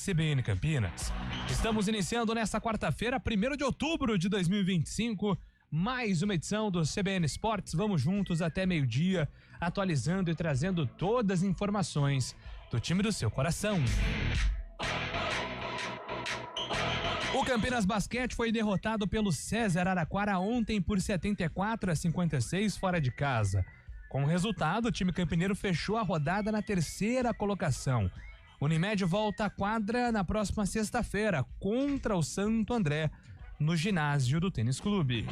CBN Campinas. Estamos iniciando nesta quarta-feira, 1º de outubro de 2025, mais uma edição do CBN Esportes. Vamos juntos até meio-dia, atualizando e trazendo todas as informações do time do seu coração. O Campinas Basquete foi derrotado pelo César Araquara ontem por 74-56 fora de casa. Com o resultado, o time campineiro fechou a rodada na 3ª colocação. O Unimed volta à quadra na próxima sexta-feira contra o Santo André, no ginásio do Tênis Clube.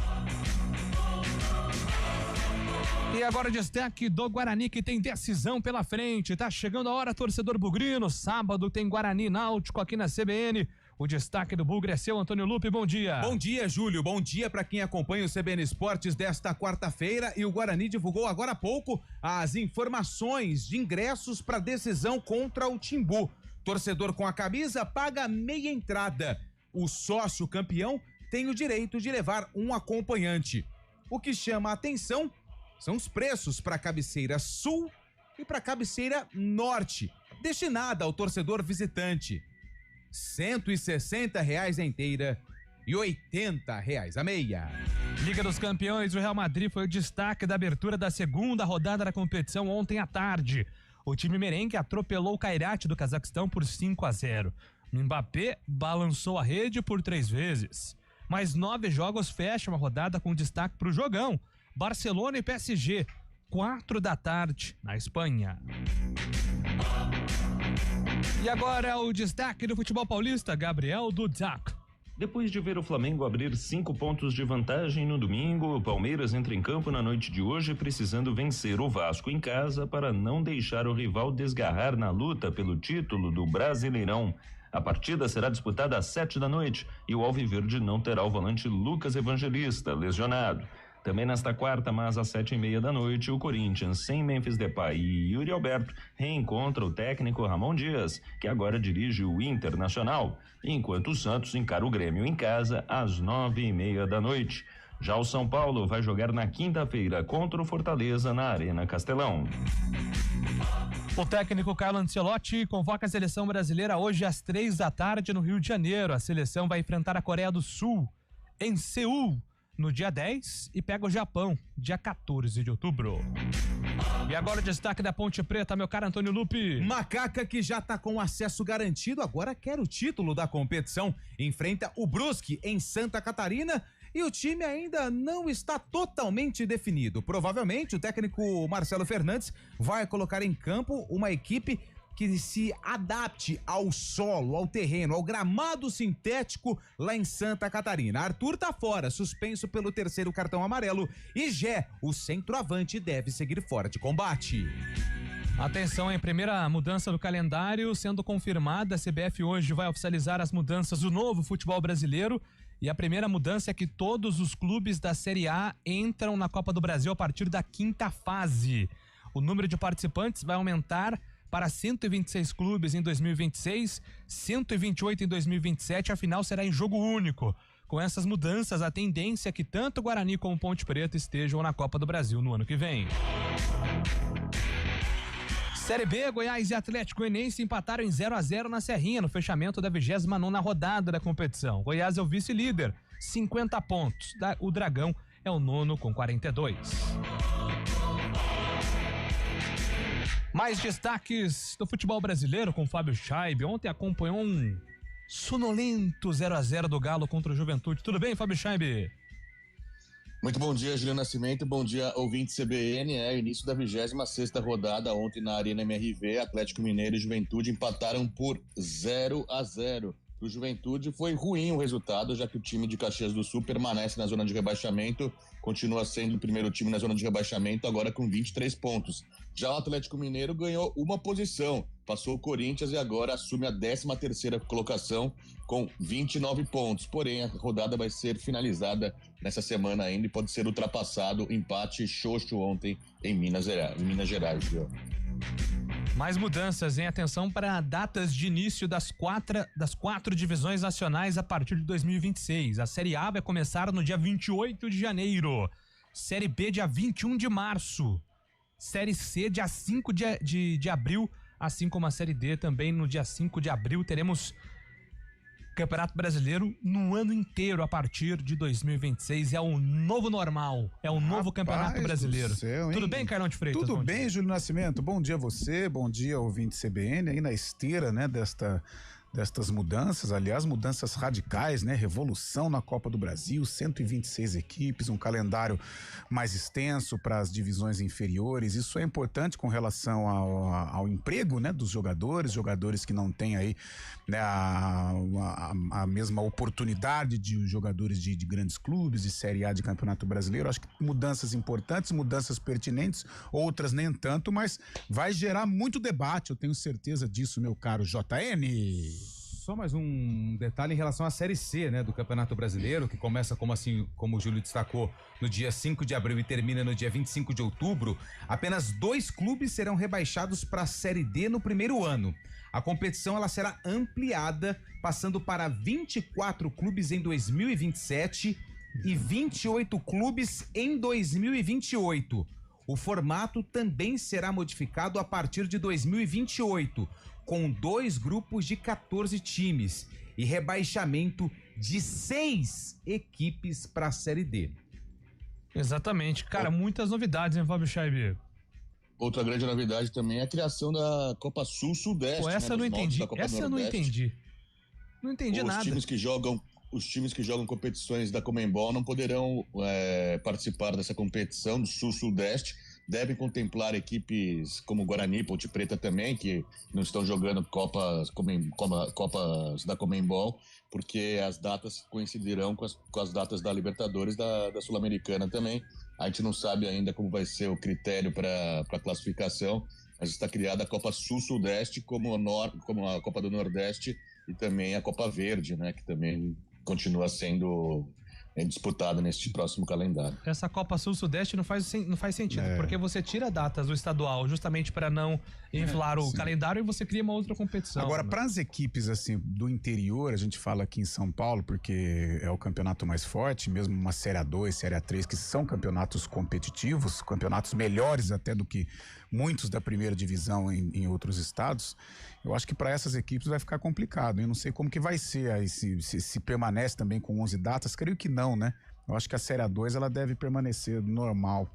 E agora o destaque do Guarani, que tem decisão pela frente. Tá chegando a hora, torcedor bugrino. Sábado tem Guarani Náutico aqui na CBN. O destaque do Bugre é seu, Antônio Lupe, bom dia. Bom dia, Júlio, bom dia para quem acompanha o CBN Esportes desta quarta-feira. E o Guarani divulgou agora há pouco as informações de ingressos para decisão contra o Timbu. Torcedor com a camisa paga meia entrada. O sócio campeão tem o direito de levar um acompanhante. O que chama a atenção são os preços para a cabeceira sul e para a cabeceira norte, destinada ao torcedor visitante. R$160 a inteira e R$80 a meia. Liga dos Campeões, o Real Madrid foi o destaque da abertura da segunda rodada da competição ontem à tarde. O time merengue atropelou o Kairat do Cazaquistão por 5-0. O Mbappé balançou a rede por 3 vezes. Mais 9 jogos fecham a rodada com destaque para o jogão. Barcelona e PSG, 4 da tarde, na Espanha. E agora o destaque do futebol paulista, Gabriel Dudzak. Depois de ver o Flamengo abrir 5 pontos de vantagem no domingo, o Palmeiras entra em campo na noite de hoje precisando vencer o Vasco em casa para não deixar o rival desgarrar na luta pelo título do Brasileirão. A partida será disputada às 7 da noite e o Alviverde não terá o volante Lucas Evangelista, lesionado. Também nesta quarta, mas às 7:30 da noite, o Corinthians, sem Memphis Depay e Yuri Alberto, reencontra o técnico Ramon Dias, que agora dirige o Internacional, enquanto o Santos encara o Grêmio em casa às 9:30 da noite. Já o São Paulo vai jogar na quinta-feira contra o Fortaleza na Arena Castelão. O técnico Carlo Ancelotti convoca a seleção brasileira hoje às 3 da tarde no Rio de Janeiro. A seleção vai enfrentar a Coreia do Sul em Seul no dia 10 e pega o Japão, dia 14 de outubro. E agora o destaque da Ponte Preta, meu caro Antônio Lupe. Macaca, que já tá com acesso garantido, agora quer o título da competição. Enfrenta o Brusque em Santa Catarina e o time ainda não está totalmente definido. Provavelmente o técnico Marcelo Fernandes vai colocar em campo uma equipe que se adapte ao solo, ao terreno, ao gramado sintético lá em Santa Catarina. Arthur tá fora, suspenso pelo 3º cartão amarelo, e Gé, o centroavante, deve seguir fora de combate. Atenção, em primeira mudança do calendário sendo confirmada, a CBF hoje vai oficializar as mudanças do novo futebol brasileiro, e a primeira mudança é que todos os clubes da Série A entram na Copa do Brasil a partir da 5ª fase. O número de participantes vai aumentar para 126 clubes em 2026, 128 em 2027, a final será em jogo único. Com essas mudanças, a tendência é que tanto Guarani como Ponte Preta estejam na Copa do Brasil no ano que vem. Série B, Goiás e Atlético Goianiense empataram em 0-0 na Serrinha, no fechamento da 29ª rodada da competição. Goiás é o vice-líder, 50 pontos. O Dragão é o nono com 42. Mais destaques do futebol brasileiro com Fábio Chaib. Ontem acompanhou um sonolento 0-0 do Galo contra o Juventude. Tudo bem, Fábio Chaib? Muito bom dia, Juliano Nascimento. Bom dia, ouvinte CBN. Início da 26ª rodada ontem na Arena MRV. Atlético Mineiro e Juventude empataram por 0-0. Para o Juventude foi ruim o resultado, já que o time de Caxias do Sul permanece na zona de rebaixamento, continua sendo o primeiro time na zona de rebaixamento, agora com 23 pontos. Já o Atlético Mineiro ganhou uma posição, passou o Corinthians e agora assume a 13ª colocação com 29 pontos. Porém, a rodada vai ser finalizada nessa semana ainda e pode ser ultrapassado. Empate xoxo ontem em Minas Gerais. Viu? Mais mudanças, hein? Atenção para datas de início das quatro divisões nacionais a partir de 2026. A Série A vai começar no dia 28 de janeiro. Série B, dia 21 de março. Série C, dia 5 de abril assim como a Série D também no dia 5 de abril. Teremos Campeonato Brasileiro no ano inteiro a partir de 2026. É o novo normal, é o novo Campeonato Brasileiro. Céu, tudo bem, Carlão de Freitas? Tudo bem, Júlio Nascimento? Bom dia a você, bom dia ouvinte CBN, aí na esteira, né, destas mudanças, aliás, mudanças radicais, né? Revolução na Copa do Brasil, 126 equipes, um calendário mais extenso para as divisões inferiores. Isso é importante com relação ao emprego, né? Dos jogadores que não têm aí, né, a mesma oportunidade de jogadores de grandes clubes, de Série A de Campeonato Brasileiro. Acho que mudanças importantes, mudanças pertinentes, outras nem tanto, mas vai gerar muito debate, eu tenho certeza disso, meu caro JN. Só mais um detalhe em relação à Série C, né, do Campeonato Brasileiro, que começa como o Júlio destacou, no dia 5 de abril e termina no dia 25 de outubro. Apenas 2 clubes serão rebaixados para a Série D no primeiro ano. A competição ela será ampliada, passando para 24 clubes em 2027 e 28 clubes em 2028. O formato também será modificado a partir de 2028, com 2 grupos de 14 times e rebaixamento de 6 equipes para a Série D. Exatamente. Cara, muitas novidades, hein, Fábio Scheibe? Outra grande novidade também é a criação da Copa Sul-Sudeste. Pô, essa eu não entendi. Essa eu não entendi. Não entendi nada. Os times que jogam competições da Conmebol não poderão participar dessa competição do Sul-Sudeste. Devem contemplar equipes como Guarani, Ponte Preta também, que não estão jogando copas da Conmebol, porque as datas coincidirão com as datas da Libertadores, da Sul-Americana também. A gente não sabe ainda como vai ser o critério para a classificação, mas está criada a Copa Sul-Sudeste como a Copa do Nordeste e também a Copa Verde, né, que também continua sendo disputada neste próximo calendário. Essa Copa Sul-Sudeste não faz sentido, porque você tira datas do estadual justamente para não inflar o calendário e você cria uma outra competição. Agora, para as equipes assim do interior, a gente fala aqui em São Paulo porque é o campeonato mais forte, mesmo uma Série A2, Série A3, que são campeonatos competitivos, campeonatos melhores até do que muitos da primeira divisão em outros estados. Eu acho que para essas equipes vai ficar complicado. Eu não sei como que vai ser aí, se permanece também com 11 datas. Creio que não, né? Eu acho que a Série A2 ela deve permanecer normal.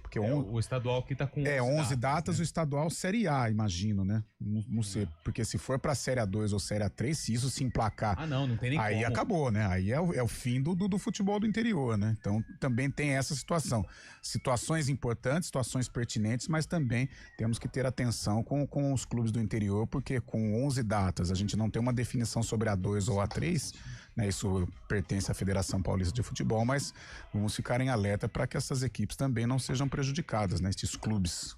Porque o estadual que tá com 11 datas, né? O estadual Série A, imagino, né? Não sei, porque se for pra Série A2 ou Série A3, se isso se emplacar... não tem nem aí como. Acabou, né? Aí é o fim do futebol do interior, né? Então também tem essa situação. Situações importantes, situações pertinentes, mas também temos que ter atenção com os clubes do interior, porque com 11 datas a gente não tem uma definição sobre A2 ou A3, né? Isso pertence à Federação Paulista de Futebol, mas vamos ficar em alerta para que essas equipes também não sejam prejudicadas, né? Esses clubes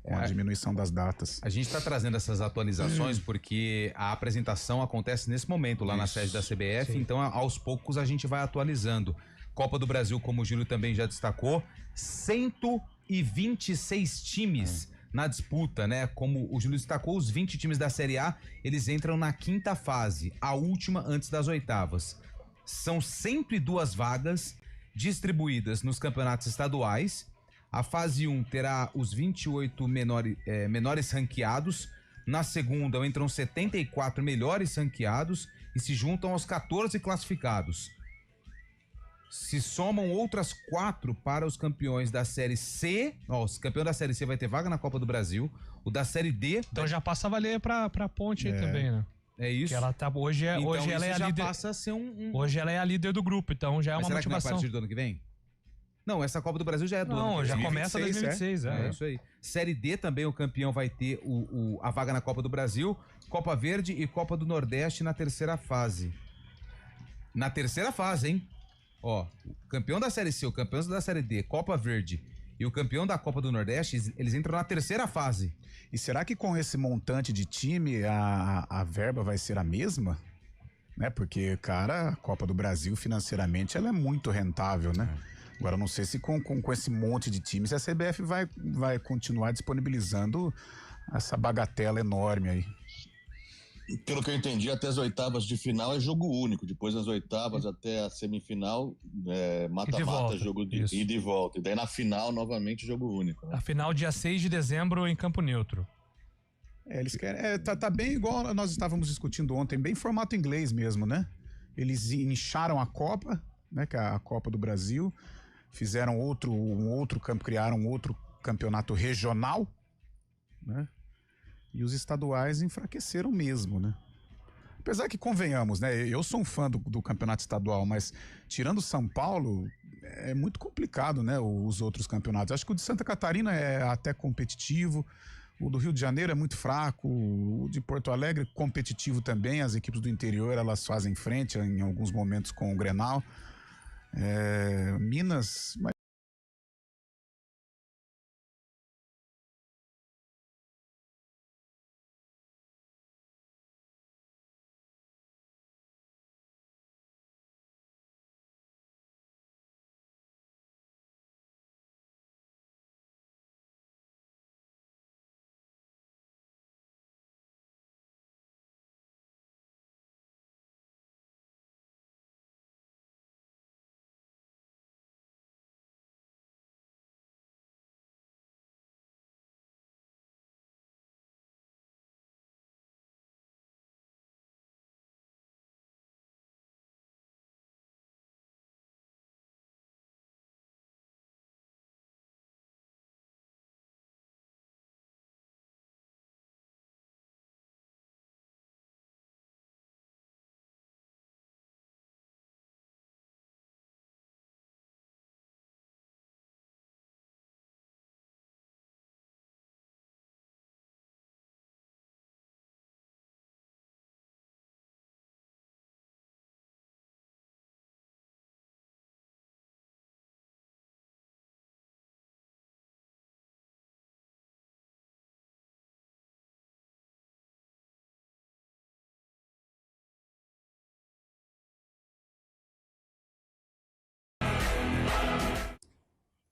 com a diminuição das datas. A gente está trazendo essas atualizações porque a apresentação acontece nesse momento lá na sede da CBF, então aos poucos a gente vai atualizando. Copa do Brasil, como o Júlio também já destacou, 126 times na disputa, né? Como o Júlio destacou, os 20 times da Série A, eles entram na 5ª fase, a última antes das oitavas. São 102 vagas distribuídas nos campeonatos estaduais. A fase 1 terá os 28 menores ranqueados. Na segunda entram 74 melhores ranqueados e se juntam aos 14 classificados. Se somam outras 4 para os campeões da Série C. O campeão da Série C vai ter vaga na Copa do Brasil. O da Série D... Então já passa a valer pra Ponte aí também, né? É isso. Que ela tá, hoje ela é a líder. Passa a ser Hoje ela é a líder do grupo, então já é uma será motivação. Que não é a partir do ano que vem? Não, essa Copa do Brasil já é do ano que vem. Não, já começa 2026, é isso aí. Série D também o campeão vai ter a vaga na Copa do Brasil, Copa Verde e Copa do Nordeste na 3ª fase. Na 3ª fase, hein? Ó, o campeão da Série C, o campeão da Série D, Copa Verde e o campeão da Copa do Nordeste, eles entram na 3ª fase. E será que com esse montante de time a verba vai ser a mesma? Né? Porque, cara, a Copa do Brasil financeiramente ela é muito rentável, né? Agora, não sei se com esse monte de times a CBF vai continuar disponibilizando essa bagatela enorme aí. Pelo que eu entendi, até as oitavas de final é jogo único. Depois das oitavas até a semifinal, mata-mata, jogo de ida e volta. E daí na final, novamente, jogo único. Né? A final dia 6 de dezembro em Campo Neutro. Eles querem. Tá bem igual nós estávamos discutindo ontem, bem formato inglês mesmo, né? Eles incharam a Copa, né? Que é a Copa do Brasil, fizeram criaram um outro campeonato regional, né? E os estaduais enfraqueceram mesmo, né? Apesar que, convenhamos, né? Eu sou um fã do campeonato estadual, mas tirando São Paulo, é muito complicado, né? Os outros campeonatos. Acho que o de Santa Catarina é até competitivo, o do Rio de Janeiro é muito fraco, o de Porto Alegre competitivo também. As equipes do interior, elas fazem frente em alguns momentos com o Grenal. Minas...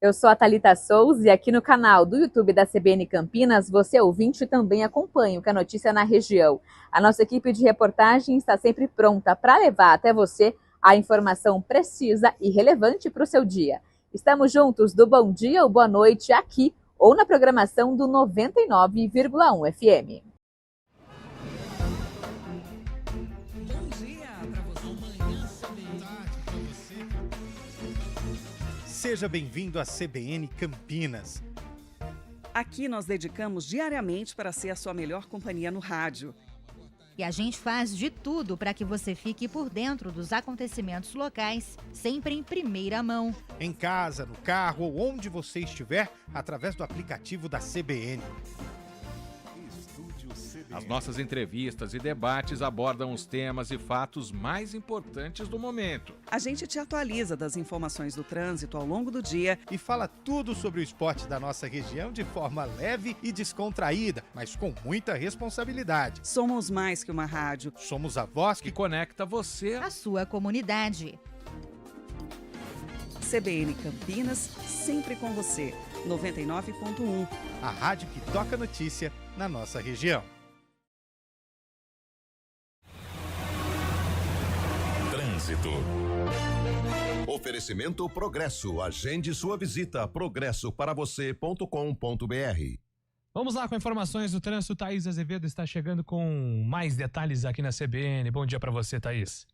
Eu sou a Thalita Souza e aqui no canal do YouTube da CBN Campinas, você ouvinte também acompanha o que é notícia na região. A nossa equipe de reportagem está sempre pronta para levar até você a informação precisa e relevante para o seu dia. Estamos juntos do Bom Dia ou Boa Noite aqui ou na programação do 99,1 FM. Seja bem-vindo à CBN Campinas. Aqui nós dedicamos diariamente para ser a sua melhor companhia no rádio. E a gente faz de tudo para que você fique por dentro dos acontecimentos locais, sempre em primeira mão. Em casa, no carro ou onde você estiver, através do aplicativo da CBN. As nossas entrevistas e debates abordam os temas e fatos mais importantes do momento. A gente te atualiza das informações do trânsito ao longo do dia e fala tudo sobre o esporte da nossa região de forma leve e descontraída, mas com muita responsabilidade. Somos mais que uma rádio. Somos a voz que conecta você à sua comunidade. CBN Campinas, sempre com você. 99,1. A rádio que toca notícia na nossa região. Trânsito. Oferecimento Progresso. Agende sua visita. progressoparavocê.com.br. Vamos lá com informações do trânsito. Thaís Azevedo está chegando com mais detalhes aqui na CBN. Bom dia para você, Thaís.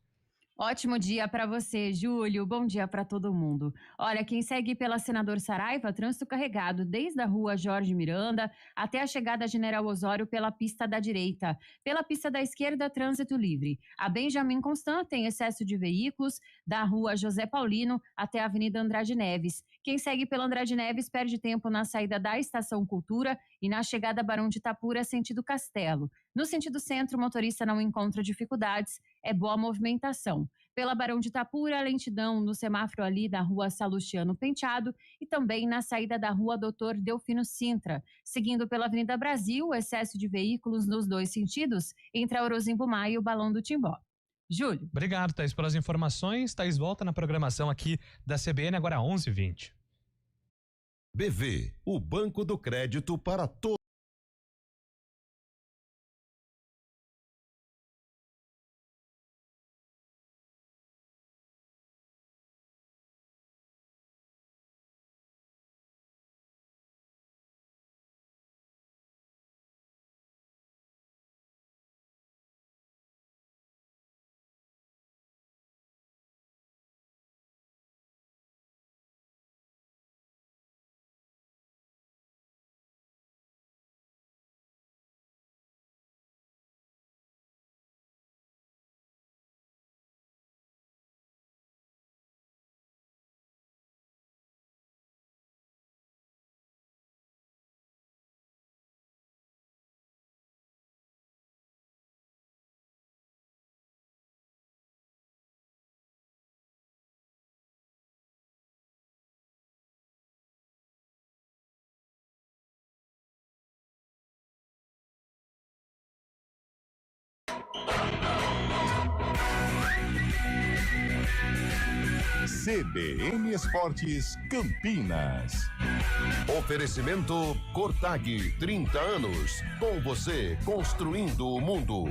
Ótimo dia para você, Júlio. Bom dia para todo mundo. Olha, quem segue pela Senador Saraiva, trânsito carregado desde a rua Jorge Miranda até a chegada General Osório pela pista da direita. Pela pista da esquerda, trânsito livre. A Benjamin Constant tem excesso de veículos da rua José Paulino até a Avenida Andrade Neves. Quem segue pela Andrade Neves perde tempo na saída da Estação Cultura e na chegada Barão de Itapura, sentido Castelo. No sentido centro, o motorista não encontra dificuldades, é boa movimentação. Pela Barão de Itapura, lentidão no semáforo ali da rua Salustiano Penteado e também na saída da rua Doutor Delfino Sintra. Seguindo pela Avenida Brasil, excesso de veículos nos dois sentidos entre a Orozimbo Maia e o Balão do Timbó. Júlio. Obrigado, Thaís, pelas informações. Thaís volta na programação aqui da CBN agora às 11h20. BV, o Banco do Crédito para todos. CBN Esportes Campinas. Oferecimento Cortag, 30 anos. Com você, construindo o mundo.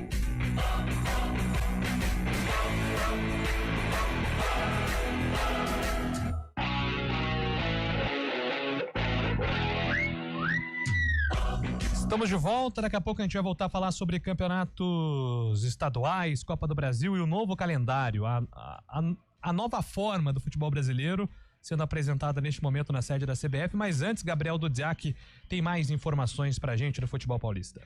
Estamos de volta, daqui a pouco a gente vai voltar a falar sobre campeonatos estaduais, Copa do Brasil e o novo calendário, a nova forma do futebol brasileiro sendo apresentada neste momento na sede da CBF, mas antes, Gabriel Dudziak tem mais informações pra gente do futebol paulista.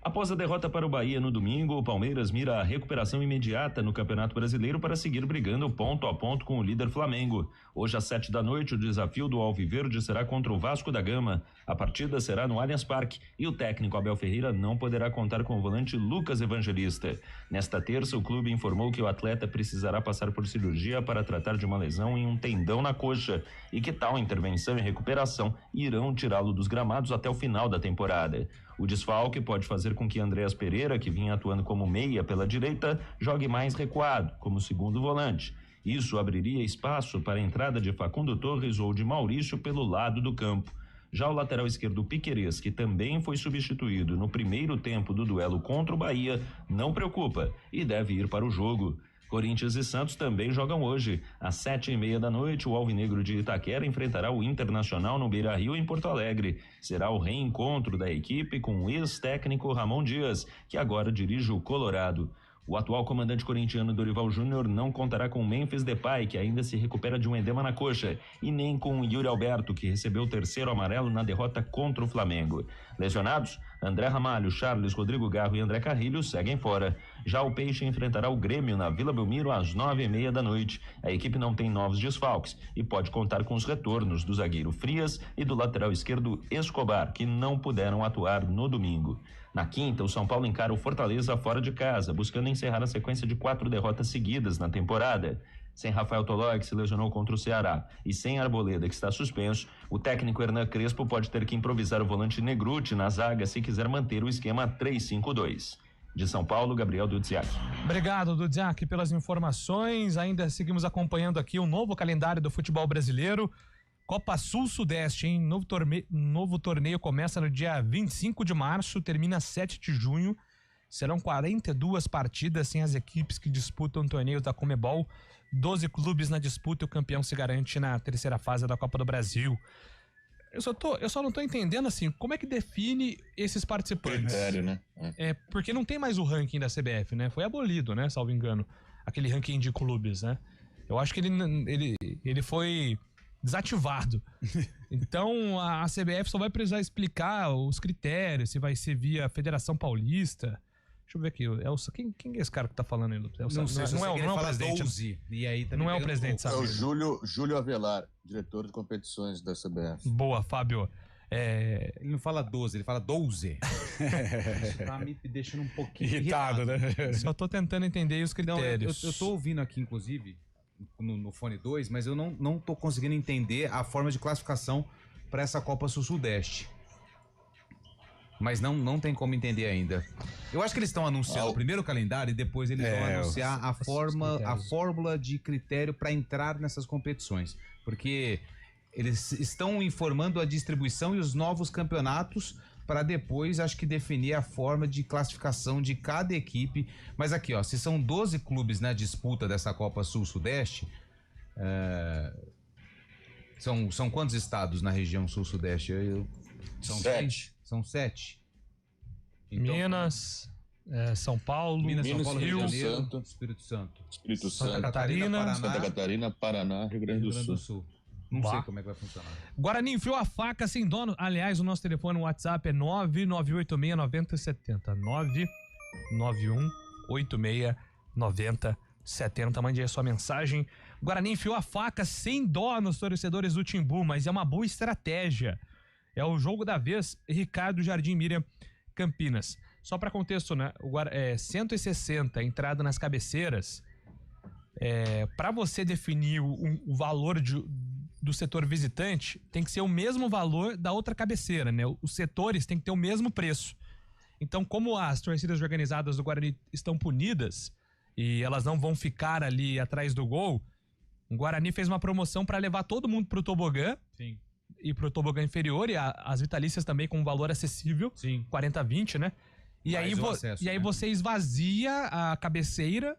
Após a derrota para o Bahia no domingo, o Palmeiras mira a recuperação imediata no Campeonato Brasileiro para seguir brigando ponto a ponto com o líder Flamengo. Hoje às 19h, o desafio do Alviverde será contra o Vasco da Gama. A partida será no Allianz Parque e o técnico Abel Ferreira não poderá contar com o volante Lucas Evangelista. Nesta terça, o clube informou que o atleta precisará passar por cirurgia para tratar de uma lesão em um tendão na coxa e que tal intervenção e recuperação irão tirá-lo dos gramados até o final da temporada. O desfalque pode fazer com que Andréas Pereira, que vinha atuando como meia pela direita, jogue mais recuado, como segundo volante. Isso abriria espaço para a entrada de Facundo Torres ou de Maurício pelo lado do campo. Já o lateral esquerdo Piquerez, que também foi substituído no primeiro tempo do duelo contra o Bahia, não preocupa e deve ir para o jogo. Corinthians e Santos também jogam hoje. Às 19h30, o Alvinegro de Itaquera enfrentará o Internacional no Beira-Rio, em Porto Alegre. Será o reencontro da equipe com o ex-técnico Ramon Dias, que agora dirige o Colorado. O atual comandante corintiano Dorival Júnior não contará com Memphis Depay, que ainda se recupera de um edema na coxa, e nem com Yuri Alberto, que recebeu o terceiro amarelo na derrota contra o Flamengo. Lesionados, André Ramalho, Charles, Rodrigo Garro e André Carrilho seguem fora. Já o Peixe enfrentará o Grêmio na Vila Belmiro às 21h30. A equipe não tem novos desfalques e pode contar com os retornos do zagueiro Frias e do lateral esquerdo Escobar, que não puderam atuar no domingo. Na quinta, o São Paulo encara o Fortaleza fora de casa, buscando encerrar a sequência de 4 derrotas seguidas na temporada. Sem Rafael Tolói, que se lesionou contra o Ceará, e sem Arboleda, que está suspenso, o técnico Hernan Crespo pode ter que improvisar o volante Negruti na zaga se quiser manter o esquema 3-5-2. De São Paulo, Gabriel Dudziak. Obrigado, Dudziak, pelas informações. Ainda seguimos acompanhando aqui o novo calendário do futebol brasileiro. Copa Sul-Sudeste, hein? Novo torneio começa no dia 25 de março, termina 7 de junho. Serão 42 partidas sem as equipes que disputam torneios da Conmebol. 12 clubes na disputa e o campeão se garante na terceira fase da Copa do Brasil. Eu só não tô entendendo, assim, como é que define esses participantes? Critério, né? Porque não tem mais o ranking da CBF, né? Foi abolido, né? Salvo engano. Aquele ranking de clubes, né? Eu acho que ele foi desativado. Então a CBF só vai precisar explicar os critérios, se vai ser via Federação Paulista. Deixa eu ver aqui. Quem é esse cara que tá falando aí? Não é o presidente. 12, e aí não é o presidente, sabe? É o Júlio Avelar, diretor de competições da CBF. Boa, Fábio. Ele não fala 12, ele fala 12. Isso tá me deixando um pouquinho irritado, né? Só tô tentando entender os critérios. Eu tô ouvindo aqui, inclusive, no Fone 2, mas eu não tô conseguindo entender a forma de classificação para essa Copa Sul-Sudeste. Mas não tem como entender ainda. Eu acho que eles estão anunciando o primeiro calendário e depois eles vão anunciar a fórmula de critério para entrar nessas competições. Porque eles estão informando a distribuição e os novos campeonatos para depois, acho que, definir a forma de classificação de cada equipe. Mas aqui, ó, se são 12 clubes na disputa dessa Copa Sul-Sudeste, são quantos estados na região Sul-Sudeste? São 7. São 7. Então, Minas, São Paulo, São Paulo, Rio, Espírito Santo. Santa Catarina, Santa Catarina, Paraná, Rio Grande do Sul. Não sei como é que vai funcionar. Guarani enfiou a faca sem dono. Aliás, o nosso telefone, o WhatsApp é 998869070. 991869070. Mande aí a sua mensagem. Guarani enfiou a faca sem dó nos torcedores do Timbu, mas é uma boa estratégia. É o jogo da vez, Ricardo Jardim Miriam, Campinas. Só para contexto, né? 160 entrada nas cabeceiras. Para você definir o valor do setor visitante, tem que ser o mesmo valor da outra cabeceira, né? Os setores têm que ter o mesmo preço. Então, como as torcidas organizadas do Guarani estão punidas e elas não vão ficar ali atrás do gol, O Guarani fez uma promoção para levar todo mundo pro tobogã. Sim. E pro tobogã inferior, e as vitalícias também com um valor acessível. Sim. 40-20, né? E aí, acesso, né? você esvazia a cabeceira,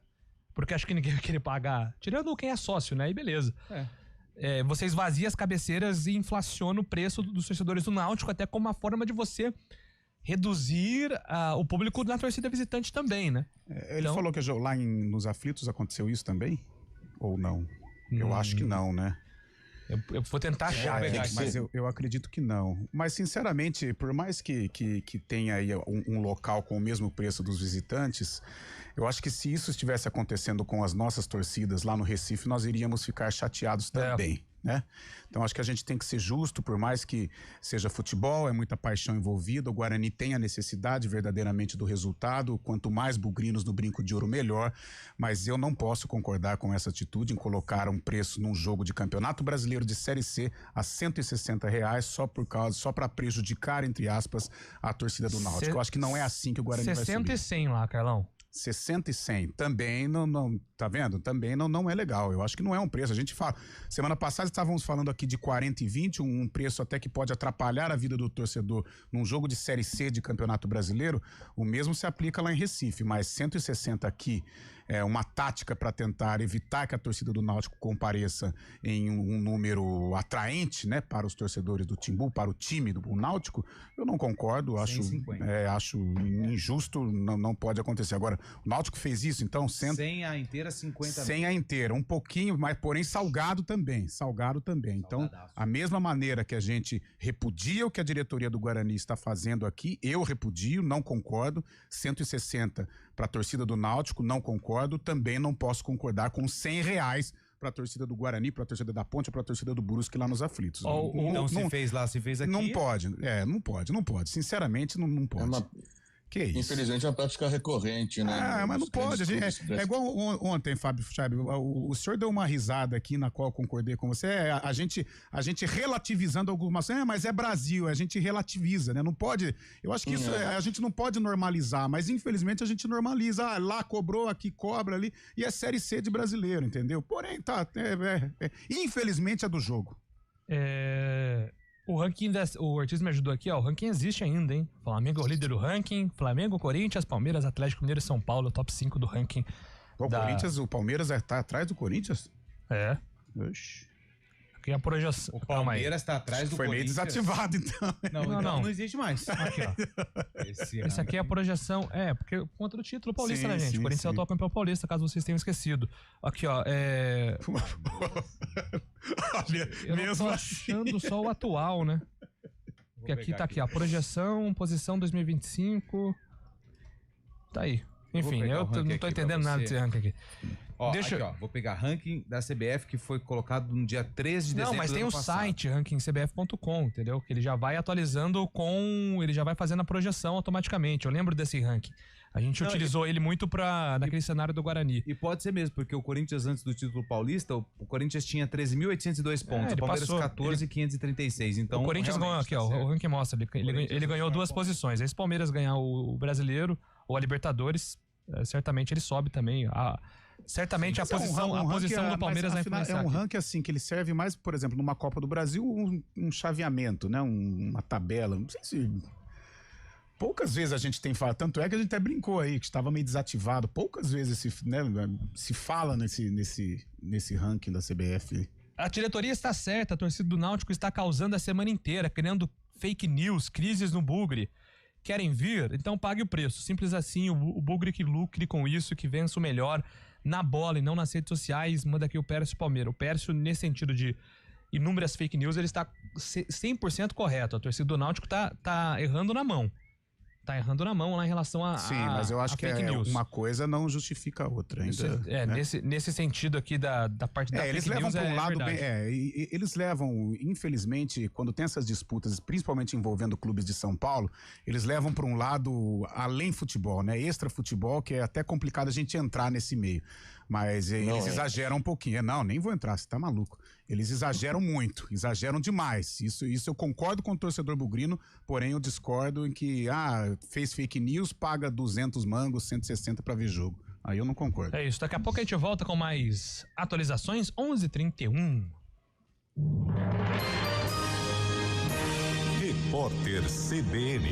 porque acho que ninguém vai querer pagar. Tirando quem é sócio, né? E beleza. Você esvazia as cabeceiras e inflaciona o preço dos torcedores do Náutico, até como uma forma de você reduzir o público na torcida visitante também, né? Ele falou que lá nos Aflitos aconteceu isso também? Ou não? Eu acho que não, né? Eu vou tentar achar. Mas eu acredito que não. Mas, sinceramente, por mais que tenha aí um local com o mesmo preço dos visitantes, eu acho que se isso estivesse acontecendo com as nossas torcidas lá no Recife, nós iríamos ficar chateados também, né? Então, acho que a gente tem que ser justo, por mais que seja futebol, é muita paixão envolvida, o Guarani tem a necessidade verdadeiramente do resultado, quanto mais bugrinos no brinco de ouro, melhor, mas eu não posso concordar com essa atitude em colocar um preço num jogo de Campeonato Brasileiro de Série C a R$160 só para prejudicar, entre aspas, a torcida do Náutico. Eu acho que não é assim que o Guarani vai subir. 60 e 100 lá, Carlão. 60 e 100. Também não tá vendo? Também não é legal. Eu acho que não é um preço. A gente fala, semana passada estávamos falando aqui de 40 e 20, um preço até que pode atrapalhar a vida do torcedor num jogo de Série C de Campeonato Brasileiro. O mesmo se aplica lá em Recife, mas 160 aqui é uma tática para tentar evitar que a torcida do Náutico compareça em um número atraente, né, para os torcedores do Timbu, para o time do Náutico. Eu não concordo, acho injusto, não pode acontecer. Agora, o Náutico fez isso, então... 100 a inteira, 50 mil. 100 a inteira, um pouquinho, mas porém salgado também. Então, a mesma maneira que a gente repudia o que a diretoria do Guarani está fazendo aqui, eu repudio, não concordo. 160 para a torcida do Náutico, não concordo. Também não posso concordar com R$100 para a torcida do Guarani, para a torcida da Ponte, para a torcida do Brusque lá nos Aflitos. Então, se fez lá, se fez aqui... Não pode. Sinceramente, não pode. Que isso? Infelizmente é uma prática recorrente, né? Mas não pode. É igual ontem, Fábio Chaib, o senhor deu uma risada aqui na qual eu concordei com você. A gente relativizando algumas... mas é Brasil, a gente relativiza, né? Não pode... Eu acho que isso a gente não pode normalizar, mas infelizmente a gente normaliza. Lá cobrou, aqui cobra ali, e é Série C de brasileiro, entendeu? Porém, infelizmente é do jogo. O ranking, o Ortiz me ajudou aqui, ó. O ranking existe ainda, hein? Flamengo é o líder do ranking. Flamengo, Corinthians, Palmeiras, Atlético Mineiro e São Paulo, top 5 do ranking. O Palmeiras tá atrás do Corinthians? É. Oxi. Aqui é a projeção. O Palmeiras tá atrás do Corinthians. Foi meio desativado, então. Não existe mais. Aqui, ó. Esse aqui é a projeção. Porque contra o título paulista, né, gente? O Corinthians é o atual campeão paulista, caso vocês tenham esquecido. Aqui, ó. Eu não tô achando só o atual, né? Porque aqui tá aqui, ó. Projeção, posição 2025. Tá aí. Enfim, eu não tô entendendo nada desse ranking aqui. Vou pegar ranking da CBF que foi colocado no dia 13 de dezembro. Não, mas tem o site rankingcbf.com, entendeu? Que ele já vai atualizando ele já vai fazendo a projeção automaticamente. Eu lembro desse ranking. A gente utilizou ele muito naquele cenário do Guarani. E pode ser mesmo, porque o Corinthians, antes do título paulista, o Corinthians tinha 13.802 pontos, o Palmeiras 14.536. Então, o Corinthians ganhou aqui, ó, o ranking mostra. Ele ganhou 2 posições. Aí se o Palmeiras ganhar o Brasileiro ou a Libertadores, certamente ele sobe também. Certamente a posição do Palmeiras vai influenciar. É um ranking assim que ele serve mais, por exemplo, numa Copa do Brasil, um chaveamento, né? Uma tabela. Não sei se... Poucas vezes a gente tem falado, tanto é que a gente até brincou aí, que estava meio desativado. Poucas vezes se fala nesse ranking da CBF. A diretoria está certa, a torcida do Náutico está causando a semana inteira, criando fake news, crises no Bugre. Querem vir? Então pague o preço. Simples assim, o Bugre que lucre com isso, que vença o melhor na bola e não nas redes sociais. Manda aqui o Pércio Palmeira. O Pércio, nesse sentido de inúmeras fake news, ele está 100% correto. A torcida do Náutico tá errando na mão. Tá errando na mão lá em relação a Sim, mas eu acho que uma coisa não justifica a outra ainda. Nesse sentido aqui da parte da eles fake levam news para um lado verdade. Eles levam, infelizmente, quando tem essas disputas, principalmente envolvendo clubes de São Paulo, eles levam para um lado além futebol, né? Extra futebol, que é até complicado a gente entrar nesse meio. Mas eles exageram um pouquinho. Não, nem vou entrar, você tá maluco. Eles exageram muito, exageram demais. Isso eu concordo com o torcedor bugrino, porém eu discordo em que, fez fake news, paga 200 mangos, 160 para ver jogo. Aí eu não concordo. É isso, daqui a pouco a gente volta com mais atualizações, 11h31. Repórter CBN.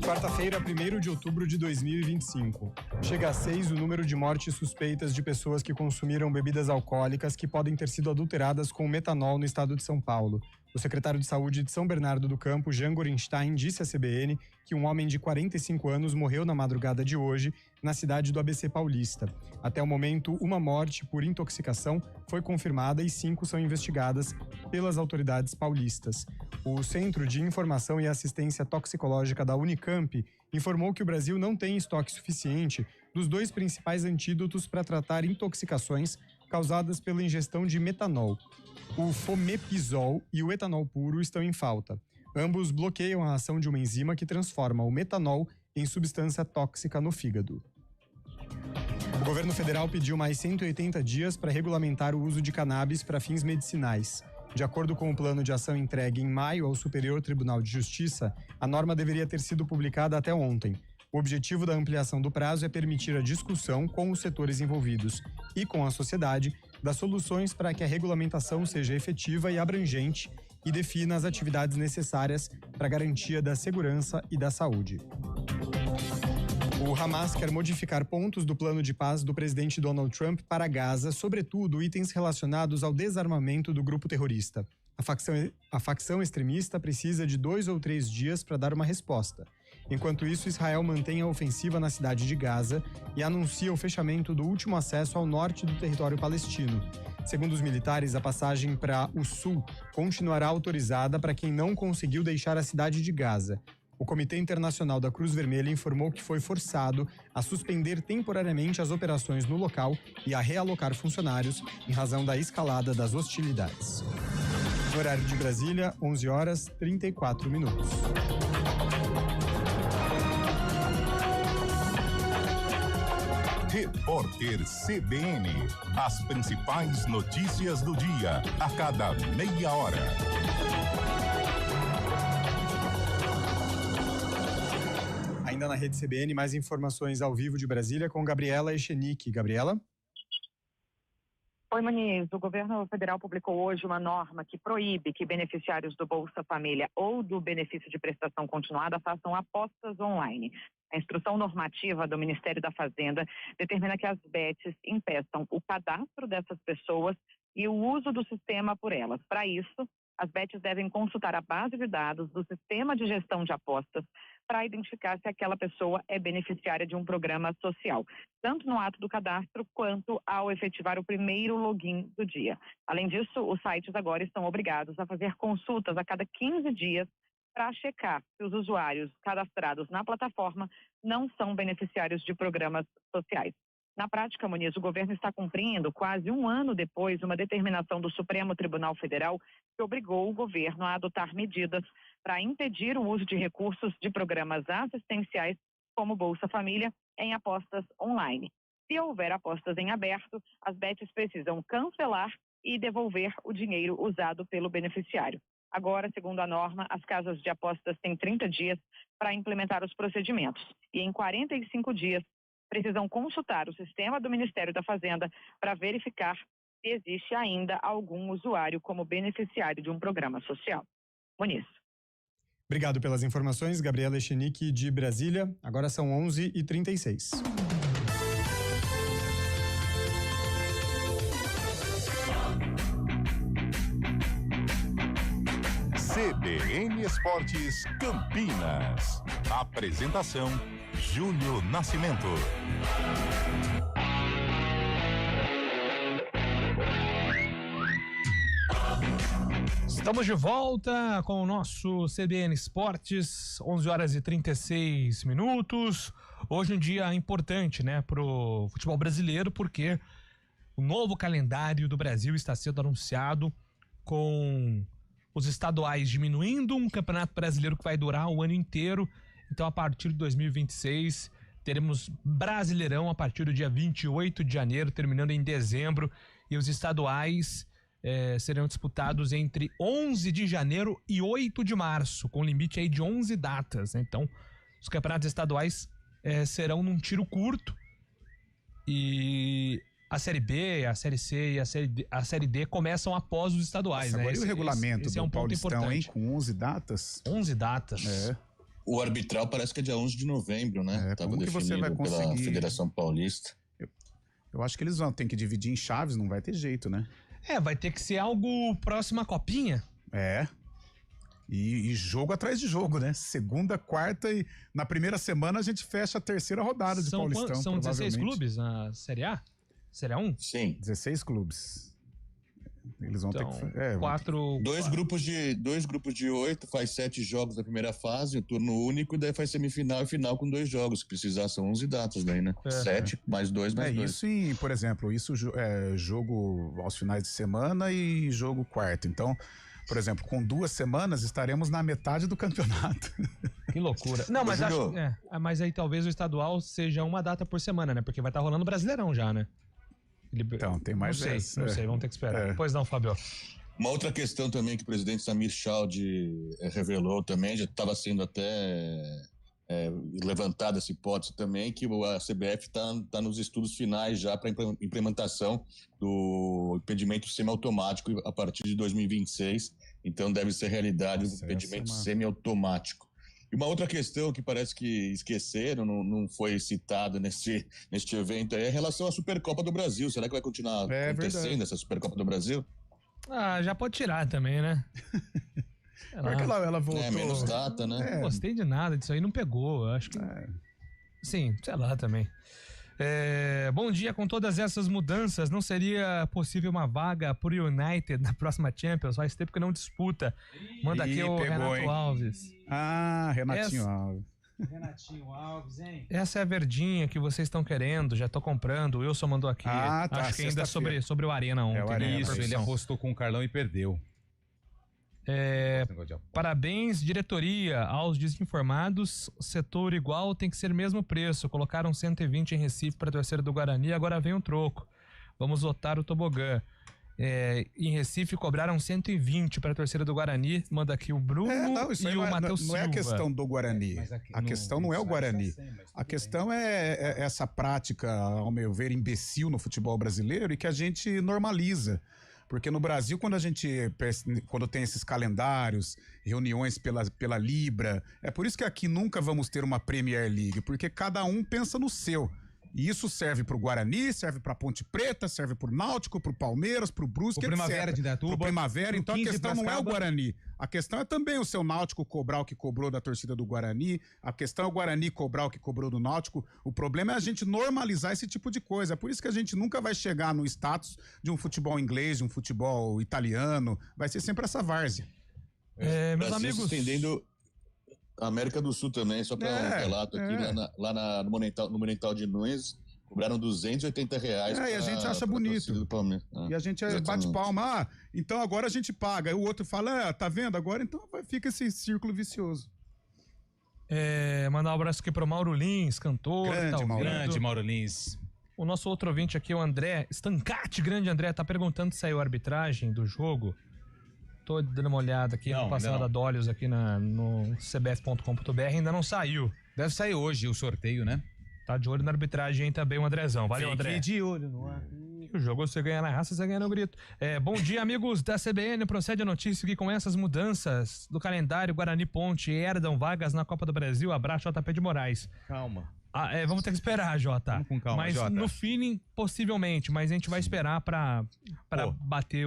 Quarta-feira, 1º de outubro de 2025. Chega a 6 o número de mortes suspeitas de pessoas que consumiram bebidas alcoólicas que podem ter sido adulteradas com metanol no estado de São Paulo. O secretário de Saúde de São Bernardo do Campo, Jean Gorenstein, disse à CBN que um homem de 45 anos morreu na madrugada de hoje na cidade do ABC Paulista. Até o momento, uma morte por intoxicação foi confirmada e 5 são investigadas pelas autoridades paulistas. O Centro de Informação e Assistência Toxicológica da Unicamp informou que o Brasil não tem estoque suficiente dos 2 principais antídotos para tratar intoxicações causadas pela ingestão de metanol. O fomepizol e o etanol puro estão em falta. Ambos bloqueiam a ação de uma enzima que transforma o metanol em substância tóxica no fígado. O governo federal pediu mais 180 dias para regulamentar o uso de cannabis para fins medicinais. De acordo com o plano de ação entregue em maio ao Superior Tribunal de Justiça, a norma deveria ter sido publicada até ontem. O objetivo da ampliação do prazo é permitir a discussão com os setores envolvidos e com a sociedade das soluções para que a regulamentação seja efetiva e abrangente e defina as atividades necessárias para a garantia da segurança e da saúde. O Hamas quer modificar pontos do plano de paz do presidente Donald Trump para Gaza, sobretudo itens relacionados ao desarmamento do grupo terrorista. A facção extremista precisa de 2 ou 3 dias para dar uma resposta. Enquanto isso, Israel mantém a ofensiva na cidade de Gaza e anuncia o fechamento do último acesso ao norte do território palestino. Segundo os militares, a passagem para o sul continuará autorizada para quem não conseguiu deixar a cidade de Gaza. O Comitê Internacional da Cruz Vermelha informou que foi forçado a suspender temporariamente as operações no local e a realocar funcionários em razão da escalada das hostilidades. No horário de Brasília, 11h34. Repórter CBN. As principais notícias do dia, a cada meia hora. Ainda na rede CBN, mais informações ao vivo de Brasília com Gabriela Echenique. Gabriela? Oi, Muniz. O governo federal publicou hoje uma norma que proíbe que beneficiários do Bolsa Família ou do benefício de prestação continuada façam apostas online. A instrução normativa do Ministério da Fazenda determina que as BETs impeçam o cadastro dessas pessoas e o uso do sistema por elas. Para isso, as BETs devem consultar a base de dados do sistema de gestão de apostas para identificar se aquela pessoa é beneficiária de um programa social, tanto no ato do cadastro quanto ao efetivar o primeiro login do dia. Além disso, os sites agora estão obrigados a fazer consultas a cada 15 dias para checar se os usuários cadastrados na plataforma não são beneficiários de programas sociais. Na prática, Muniz, o governo está cumprindo, quase um ano depois, uma determinação do Supremo Tribunal Federal que obrigou o governo a adotar medidas para impedir o uso de recursos de programas assistenciais, como Bolsa Família, em apostas online. Se houver apostas em aberto, as BETs precisam cancelar e devolver o dinheiro usado pelo beneficiário. Agora, segundo a norma, as casas de apostas têm 30 dias para implementar os procedimentos e em 45 dias precisam consultar o sistema do Ministério da Fazenda para verificar se existe ainda algum usuário como beneficiário de um programa social. Muniz. Obrigado pelas informações, Gabriela Echenique de Brasília. Agora são 11h36. CBN Esportes Campinas. Apresentação: Júlio Nascimento. Estamos de volta com o nosso CBN Esportes, 11 horas e 36 minutos. Hoje um dia importante, né, pro futebol brasileiro, porque o novo calendário do Brasil está sendo anunciado, com os estaduais diminuindo, um campeonato brasileiro que vai durar o ano inteiro. Então, a partir de 2026, teremos Brasileirão a partir do dia 28 de janeiro, terminando em dezembro, e os estaduais serão disputados entre 11 de janeiro e 8 de março, com limite aí de 11 datas, né? Então, os campeonatos estaduais serão num tiro curto, e a Série B, a Série C e a Série D começam após os estaduais. Nossa, né? Agora, e o regulamento esse é do um ponto Paulistão, importante. hein? Com 11 datas? 11 datas. O arbitral parece que é dia 11 de novembro, né? Tava como que você vai definido pela conseguir? Federação Paulista. Eu acho que eles vão ter que dividir em chaves, não vai ter jeito, né? Vai ter que ser algo próximo à copinha. E jogo atrás de jogo, né? Segunda, quarta e na primeira semana a gente fecha a terceira rodada de Paulistão. São 16 clubes na Série A? Série A1? Sim. 16 clubes. Eles vão Então, ter que... Dois grupos de 8, faz 7 jogos na primeira fase, um turno único, e daí faz semifinal e final com 2 jogos. Se precisar, são 11 datas daí, né? 7 mais 2 mais 2. Isso, por exemplo, jogo aos finais de semana e jogo quarto. Então, por exemplo, com 2 semanas estaremos na metade do campeonato. Que loucura. Não, mas mas aí talvez o estadual seja uma data por semana, né? Porque vai estar rolando o Brasileirão já, né? Então, tem mais Não sei, vamos ter que esperar. Pois não, Fábio. Uma outra questão também que o presidente Samir Chaldi revelou também, já estava sendo até levantada essa hipótese também, que a CBF está nos estudos finais já para implementação do impedimento semiautomático a partir de 2026. Então deve ser realidade o impedimento semiautomático. E uma outra questão que parece que esqueceram, não foi citada neste evento, é em relação à Supercopa do Brasil. Será que vai continuar acontecendo essa Supercopa do Brasil? Já pode tirar também, né? Porque ela voltou. Menos data, né? Não gostei de nada disso aí, não pegou. Acho que. Sim, sei lá também. Bom dia, com todas essas mudanças, não seria possível uma vaga pro United na próxima Champions? Faz tempo que não disputa. Manda aqui o Renato Alves. Renatinho Alves. Renatinho Alves, hein? Essa é a verdinha que vocês estão querendo, já tô comprando. O Wilson mandou aqui. Acho que ainda sobre o Arena ontem. Isso, ele apostou com o Carlão e perdeu. Parabéns, diretoria. Aos desinformados, setor igual tem que ser mesmo preço. Colocaram 120 em Recife para a torcida do Guarani, agora vem um troco. Vamos lotar o tobogã. Em Recife cobraram 120 para a torcida do Guarani. Manda aqui o Bruno e o Matheus Silva. Não é a questão do Guarani. A questão não é o Guarani. A questão é essa prática, ao meu ver, imbecil no futebol brasileiro e que a gente normaliza. Porque no Brasil, quando tem esses calendários, reuniões pela Libra, é por isso que aqui nunca vamos ter uma Premier League, porque cada um pensa no seu. E isso serve pro Guarani, serve pra Ponte Preta, serve pro Náutico, pro Palmeiras, pro Brusque, pro Primavera de Indaiatuba, pro Primavera. Então a questão não é o Guarani. A questão é também o seu Náutico cobrar o que cobrou da torcida do Guarani. A questão é o Guarani cobrar o que cobrou do Náutico. O problema é a gente normalizar esse tipo de coisa. É por isso que a gente nunca vai chegar no status de um futebol inglês, de um futebol italiano. Vai ser sempre essa várzea. Meus amigos... estendendo a América do Sul também, só para um relato aqui, lá no Monumental de Nunes, cobraram R$280. E a gente acha bonito. E a gente bate palma. Então agora a gente paga. Aí o outro fala, tá vendo? Agora então fica esse círculo vicioso. Mandar um abraço aqui pro Mauro Lins, cantor. Grande Mauro Lins. O nosso outro ouvinte aqui, o André Stancati, grande André, tá perguntando se saiu a arbitragem do jogo. Tô dando uma olhada aqui, passando a Dólios aqui no cbf.com.br, ainda não saiu. Deve sair hoje o sorteio, né? Tá de olho na arbitragem também o Andrezão. Valeu, André. Fique de olho no ar. O jogo você ganha na raça, você ganha no grito. Bom dia, amigos da CBN. Procede a notícia que com essas mudanças do calendário, Guarani Ponte herdam vagas na Copa do Brasil. Abraço, JP de Moraes. Calma. Vamos ter que esperar, Jota. Vamos com calma, mas Jota. No feeling, possivelmente. Mas a gente vai esperar pra bater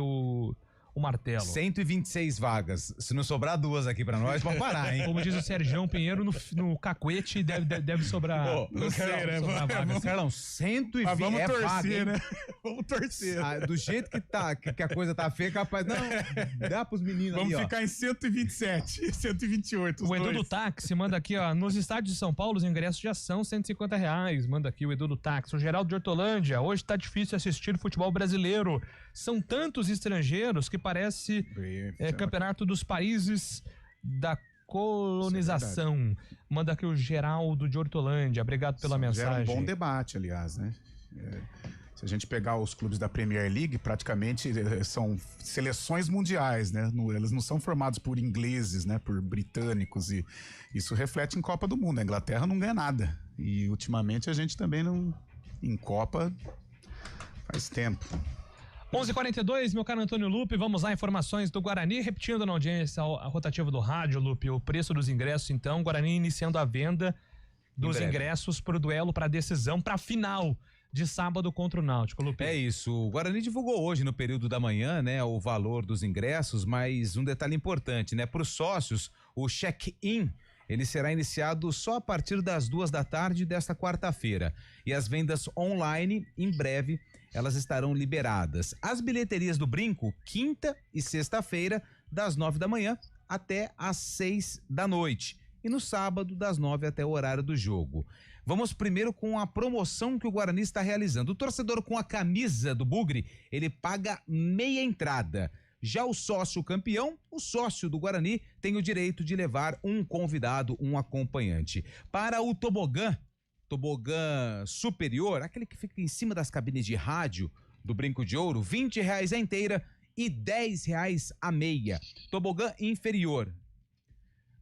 o martelo. 126 vagas. Se não sobrar 2 aqui pra nós, pode parar, hein? Como diz o Sergião Pinheiro, no cacuete deve sobrar. Não sei, né? Carlão, 120. Mas vamos torcer, vaga, né? Vamos torcer. Do jeito que tá, que a coisa tá feia, capaz. Não, dá pros meninos vamos ali, ficar em 127, 128. O Edu do Táxi manda aqui, ó. Nos estádios de São Paulo, os ingressos já são R$150. Manda aqui o Edu do Táxi. O Geraldo de Hortolândia. Hoje tá difícil assistir futebol brasileiro. São tantos estrangeiros que parece campeonato dos países da colonização. Manda aqui o Geraldo de Hortolândia. Obrigado pela mensagem. Gera um bom debate, aliás, né? Se a gente pegar os clubes da Premier League, praticamente são seleções mundiais, né? Eles não são formados por ingleses, né? Por britânicos, e isso reflete em Copa do Mundo. A Inglaterra não ganha nada. E ultimamente a gente também não... Em Copa faz tempo. 11h42, meu caro Antônio Lupe, vamos lá, informações do Guarani, repetindo na audiência a rotativa do rádio, Lupe, o preço dos ingressos, então, Guarani iniciando a venda dos ingressos para o duelo, para a decisão, para a final de sábado contra o Náutico, Lupe. É isso, o Guarani divulgou hoje no período da manhã, né, o valor dos ingressos, mas um detalhe importante, né, para os sócios, o check-in, ele será iniciado só a partir das 14h desta quarta-feira. E as vendas online, em breve, elas estarão liberadas. As bilheterias do Brinco, quinta e sexta-feira, das 9 da manhã até às 6 da noite. E no sábado, das 9 até o horário do jogo. Vamos primeiro com a promoção que o Guarani está realizando. O torcedor com a camisa do Bugre, ele paga meia entrada. Já o sócio campeão, o sócio do Guarani, tem o direito de levar um convidado, um acompanhante. Para o tobogã superior, aquele que fica em cima das cabines de rádio do Brinco de Ouro, R$20 a inteira e R$10 a meia. Tobogã inferior,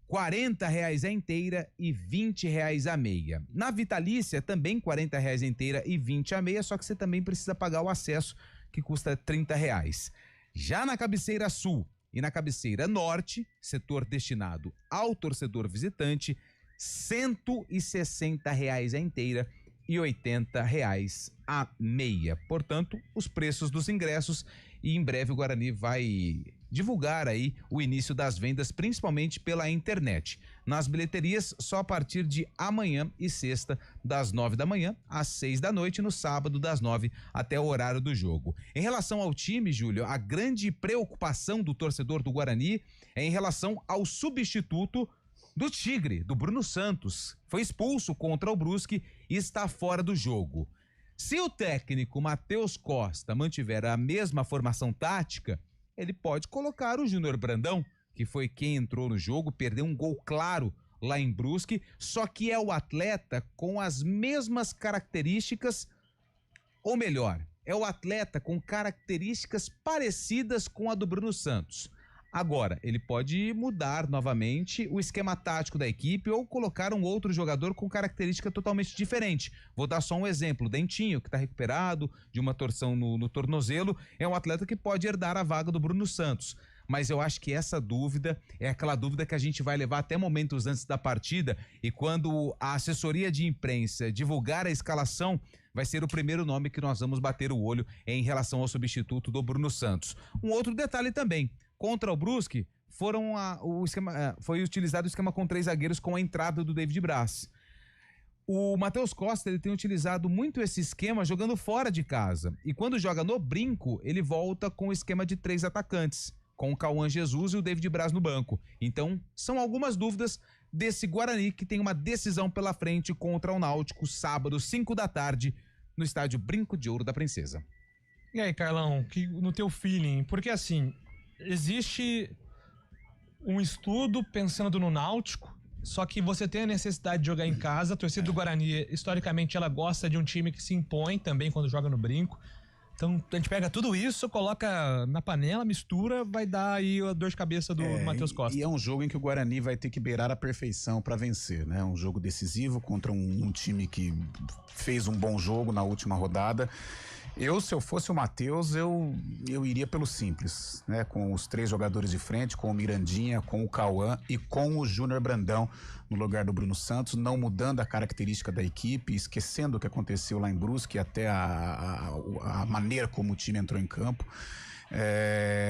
R$40 a inteira e R$20 a meia. Na vitalícia, também R$40 a inteira e R$20 a meia, só que você também precisa pagar o acesso, que custa R$30. Já na cabeceira sul e na cabeceira norte, setor destinado ao torcedor visitante, R$160 a inteira e R$80 a meia. Portanto, os preços dos ingressos, e em breve o Guarani vai divulgar aí o início das vendas, principalmente pela internet. Nas bilheterias, só a partir de amanhã e sexta, das 9 da manhã às 6 da noite, no sábado, das 9 até o horário do jogo. Em relação ao time, Júlio, a grande preocupação do torcedor do Guarani é em relação ao substituto do Tigre, do Bruno Santos. Foi expulso contra o Brusque e está fora do jogo. Se o técnico Matheus Costa mantiver a mesma formação tática, ele pode colocar o Júnior Brandão, que foi quem entrou no jogo, perdeu um gol claro lá em Brusque, só que é o atleta com as mesmas características, ou melhor, é o atleta com características parecidas com a do Bruno Santos. Agora, ele pode mudar novamente o esquema tático da equipe ou colocar um outro jogador com característica totalmente diferente. Vou dar só um exemplo. Dentinho, que está recuperado de uma torção no tornozelo, é um atleta que pode herdar a vaga do Bruno Santos. Mas eu acho que essa dúvida é aquela dúvida que a gente vai levar até momentos antes da partida, e quando a assessoria de imprensa divulgar a escalação, vai ser o primeiro nome que nós vamos bater o olho em relação ao substituto do Bruno Santos. Um outro detalhe também. Contra o Brusque, foi utilizado o esquema com 3 zagueiros com a entrada do David Braz. O Matheus Costa, ele tem utilizado muito esse esquema jogando fora de casa. E quando joga no Brinco, ele volta com o esquema de 3 atacantes, com o Cauã Jesus e o David Braz no banco. Então, são algumas dúvidas desse Guarani, que tem uma decisão pela frente contra o Náutico, sábado, 5 da tarde, no estádio Brinco de Ouro da Princesa. E aí, Carlão, no teu feeling, porque assim... Existe um estudo pensando no Náutico, só que você tem a necessidade de jogar em casa. A torcida do Guarani, historicamente, ela gosta de um time que se impõe também quando joga no Brinco. Então, a gente pega tudo isso, coloca na panela, mistura, vai dar aí a dor de cabeça do Matheus Costa. E é um jogo em que o Guarani vai ter que beirar a perfeição para vencer, né? Um jogo decisivo contra um time que fez um bom jogo na última rodada. Se eu fosse o Matheus, eu iria pelo simples, né? Com os 3 jogadores de frente, com o Mirandinha, com o Cauã e com o Júnior Brandão no lugar do Bruno Santos, não mudando a característica da equipe, esquecendo o que aconteceu lá em Brusque, até a maneira como o time entrou em campo.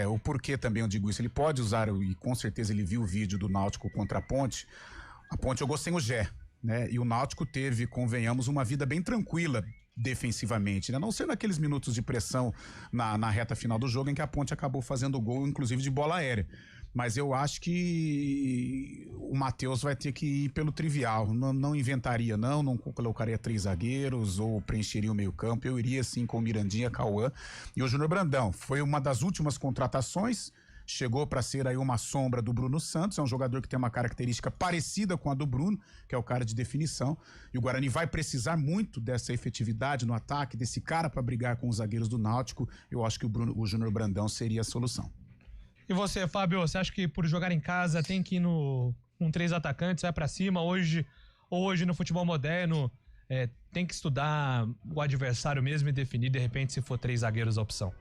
O porquê também eu digo isso, ele pode usar, e com certeza ele viu o vídeo do Náutico contra a Ponte jogou sem o Gé, né? E o Náutico teve, convenhamos, uma vida bem tranquila defensivamente, né? Não ser naqueles minutos de pressão na reta final do jogo em que a Ponte acabou fazendo gol, inclusive de bola aérea. Mas eu acho que o Matheus vai ter que ir pelo trivial. Não inventaria, não colocaria 3 zagueiros ou preencheria o meio-campo. Eu iria sim com o Mirandinha, Cauã e o Júnior Brandão. Foi uma das últimas contratações. Chegou para ser aí uma sombra do Bruno Santos, é um jogador que tem uma característica parecida com a do Bruno, que é o cara de definição, e o Guarani vai precisar muito dessa efetividade no ataque, desse cara para brigar com os zagueiros do Náutico. Eu acho que o Júnior Brandão seria a solução. E você, Fábio, você acha que por jogar em casa tem que ir com 3 atacantes, vai para cima? Hoje no futebol moderno tem que estudar o adversário mesmo e definir de repente se for 3 zagueiros a opção?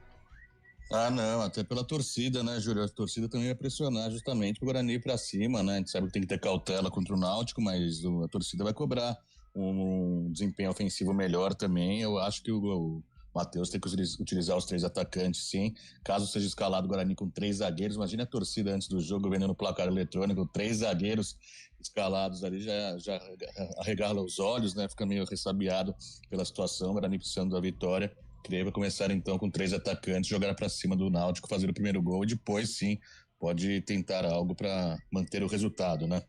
Ah, não, até pela torcida, né, Júlio? A torcida também vai pressionar justamente pro Guarani ir pra cima, né? A gente sabe que tem que ter cautela contra o Náutico, mas a torcida vai cobrar um desempenho ofensivo melhor também. Eu acho que o Matheus tem que utilizar os 3 atacantes, sim. Caso seja escalado o Guarani com 3 zagueiros, imagina a torcida antes do jogo vendo no placar eletrônico, 3 zagueiros escalados ali, já arregala os olhos, né? Fica meio ressabiado pela situação, o Guarani precisando da vitória. Creio que vai começar então com 3 atacantes, jogar para cima do Náutico, fazer o primeiro gol e depois sim pode tentar algo para manter o resultado, né?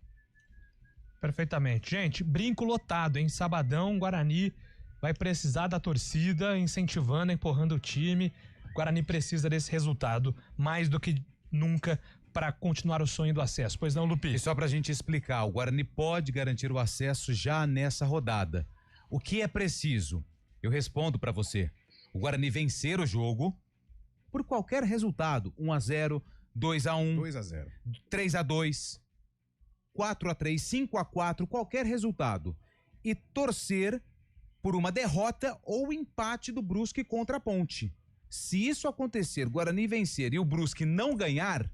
Perfeitamente. Gente, brinco lotado, hein? Sabadão, Guarani vai precisar da torcida incentivando, empurrando o time. O Guarani precisa desse resultado mais do que nunca para continuar o sonho do acesso. Pois não, Lupi? E só pra gente explicar, o Guarani pode garantir o acesso já nessa rodada. O que é preciso? Eu respondo para você. O Guarani vencer o jogo por qualquer resultado, 1-0, 2-1, 2-0, 3-2, 4-3, 5-4, qualquer resultado. E torcer por uma derrota ou empate do Brusque contra a Ponte. Se isso acontecer, o Guarani vencer e o Brusque não ganhar,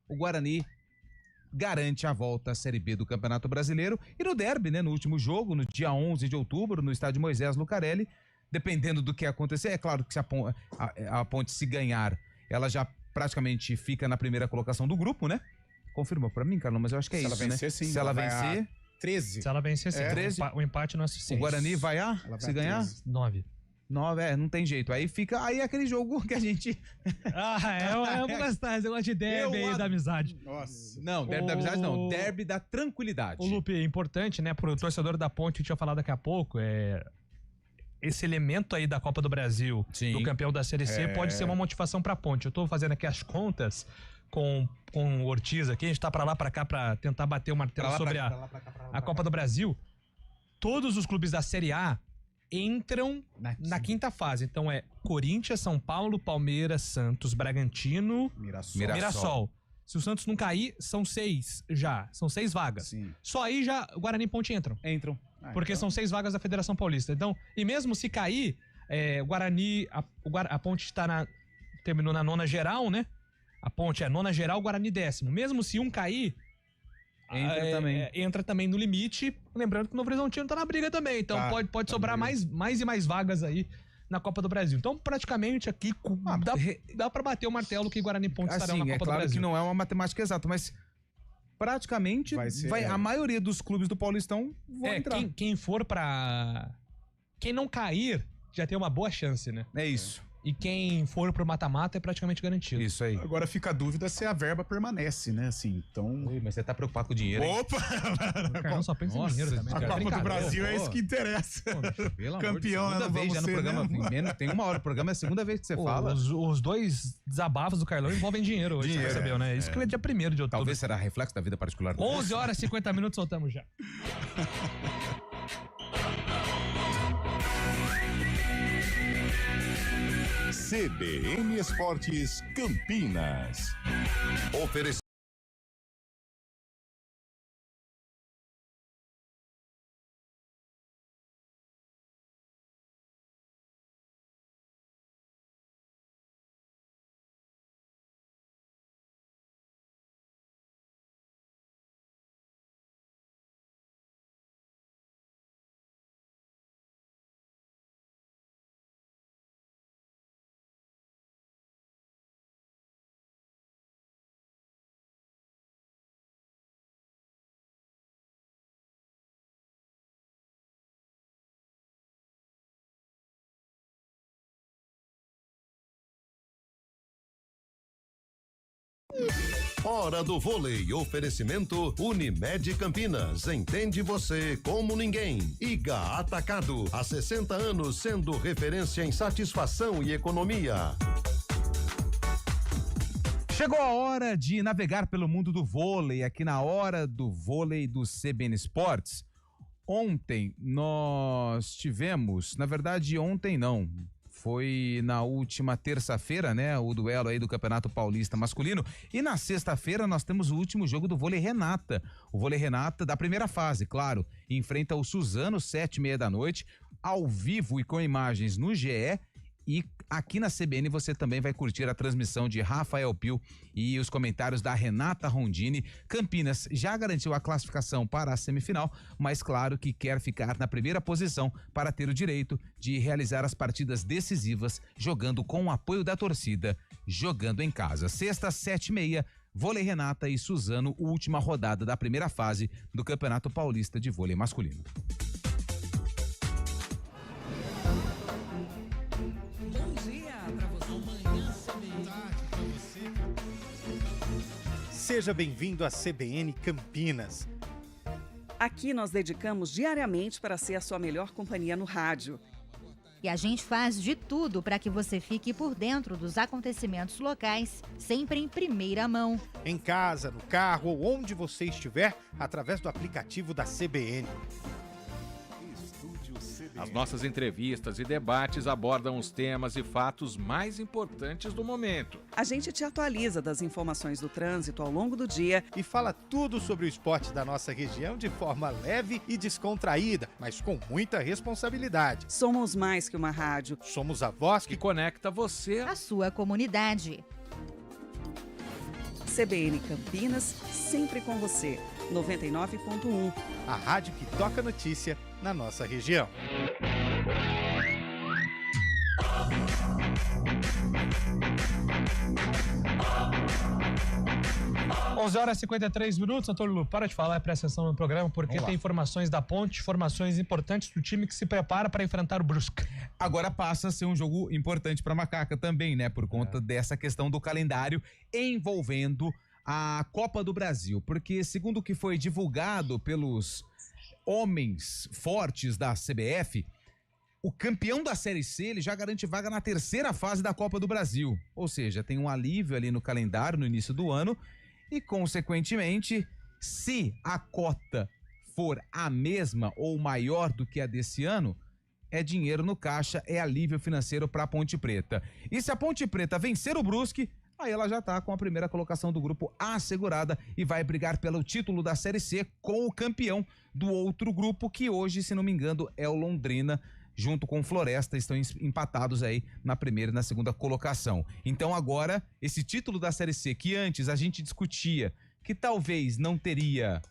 o Guarani garante a volta à Série B do Campeonato Brasileiro. E no derby, né, no último jogo, no dia 11 de outubro, no estádio Moisés Lucarelli, dependendo do que acontecer, é claro que se a Ponte se ganhar, ela já praticamente fica na primeira colocação do grupo, né? Confirma pra mim, Carlão, mas eu acho que é isso, vencer, né? sim, se ela vencer... 13. Se ela vencer, sim. 13. O empate não é suficiente. O Guarani vai se ganhar? 9. 9, não tem jeito. Aí fica aquele jogo que a gente... eu vou gostar, eu gosto de derby aí da amizade. Nossa. Não, derby da amizade não, derby da tranquilidade. O Lupe, é importante, né, pro torcedor da Ponte, que a gente vai falar daqui a pouco, esse elemento aí da Copa do Brasil, sim, do campeão da Série C, pode ser uma motivação pra Ponte. Eu tô fazendo aqui as contas com o Ortiz aqui, a gente tá pra lá, pra cá, pra tentar bater o martelo sobre a Copa do Brasil. Todos os clubes da Série A entram na quinta fase. Então é Corinthians, São Paulo, Palmeiras, Santos, Bragantino, Mirassol. Se o Santos não cair, são 6 já. São 6 vagas. Sim. Só aí já o Guarani e Ponte entram. Porque são 6 vagas da Federação Paulista. Então, e mesmo se cair, o Guarani, a Ponte terminou na 9ª geral, né? A Ponte é 9ª geral, o Guarani 10º. Mesmo se um cair, entra também no limite. Lembrando que o Novo Horizontino tá na briga também. Então pode sobrar mais e mais vagas aí na Copa do Brasil. Então, praticamente aqui dá pra bater o martelo que Guarani e Ponte estarão na Copa do Brasil. É claro que não é uma matemática exata, mas praticamente a maioria dos clubes do Paulistão vão entrar. Quem for pra... Quem não cair já tem uma boa chance, né? É isso. E quem for pro mata-mata é praticamente garantido. Isso aí. Agora fica a dúvida se a verba permanece, né? Assim, então... Mas você tá preocupado com o dinheiro, hein? Opa! O Carlão só pensa em dinheiro também. A Copa do Brasil é isso que interessa. Pelo Campeão, amor de Deus, segunda vez já no programa. Tem 1 hora, o programa é a segunda vez que você fala. Os 2 desabafos do Carlão envolvem dinheiro hoje, você percebeu, né? Isso que é dia 1º de outubro. Talvez será reflexo da vida particular. 11 horas e 50 minutos, soltamos já. CBN Esportes Campinas. Hora do Vôlei. Oferecimento Unimed Campinas. Entende você como ninguém. Iga Atacado. Há 60 anos sendo referência em satisfação e economia. Chegou a hora de navegar pelo mundo do vôlei, aqui na Hora do Vôlei do CBN Esportes. Ontem nós tivemos, na verdade ontem não, foi na última terça-feira, né, o duelo aí do Campeonato Paulista masculino, e na sexta-feira nós temos o último jogo do Vôlei Renata, o Vôlei Renata da primeira fase, claro, enfrenta o Suzano, 7h30 da noite, ao vivo e com imagens no GE. E aqui na CBN você também vai curtir a transmissão de Rafael Pio e os comentários da Renata Rondini. Campinas já garantiu a classificação para a semifinal, mas claro que quer ficar na primeira posição para ter o direito de realizar as partidas decisivas, jogando com o apoio da torcida, jogando em casa. Sexta, 7h30, Vôlei Renata e Suzano, última rodada da primeira fase do Campeonato Paulista de Vôlei Masculino. Seja bem-vindo à CBN Campinas. Aqui nós dedicamos diariamente para ser a sua melhor companhia no rádio. E a gente faz de tudo para que você fique por dentro dos acontecimentos locais, sempre em primeira mão. Em casa, no carro ou onde você estiver, através do aplicativo da CBN. As nossas entrevistas e debates abordam os temas e fatos mais importantes do momento. A gente te atualiza das informações do trânsito ao longo do dia e fala tudo sobre o esporte da nossa região de forma leve e descontraída, mas com muita responsabilidade. Somos mais que uma rádio. Somos a voz que conecta você à sua comunidade. CBN Campinas, sempre com você. 99.1. A rádio que toca notícia na nossa região. 11h53. Antônio Lu, para de falar, presta atenção no programa, porque tem informações da Ponte, informações importantes do time que se prepara para enfrentar o Brusque. Agora passa a ser um jogo importante para Macaca também, né? Por conta dessa questão do calendário envolvendo a Copa do Brasil, porque segundo o que foi divulgado pelos homens fortes da CBF, o campeão da Série C ele já garante vaga na terceira fase da Copa do Brasil, ou seja, tem um alívio ali no calendário no início do ano e, consequentemente, se a cota for a mesma ou maior do que a desse ano, é dinheiro no caixa, é alívio financeiro para a Ponte Preta. E se a Ponte Preta vencer o Brusque, aí ela já tá com a primeira colocação do grupo assegurada e vai brigar pelo título da Série C com o campeão do outro grupo, que hoje, se não me engano, é o Londrina, junto com o Floresta, estão empatados aí na primeira e na segunda colocação. Então agora, esse título da Série C, que antes a gente discutia que talvez não teria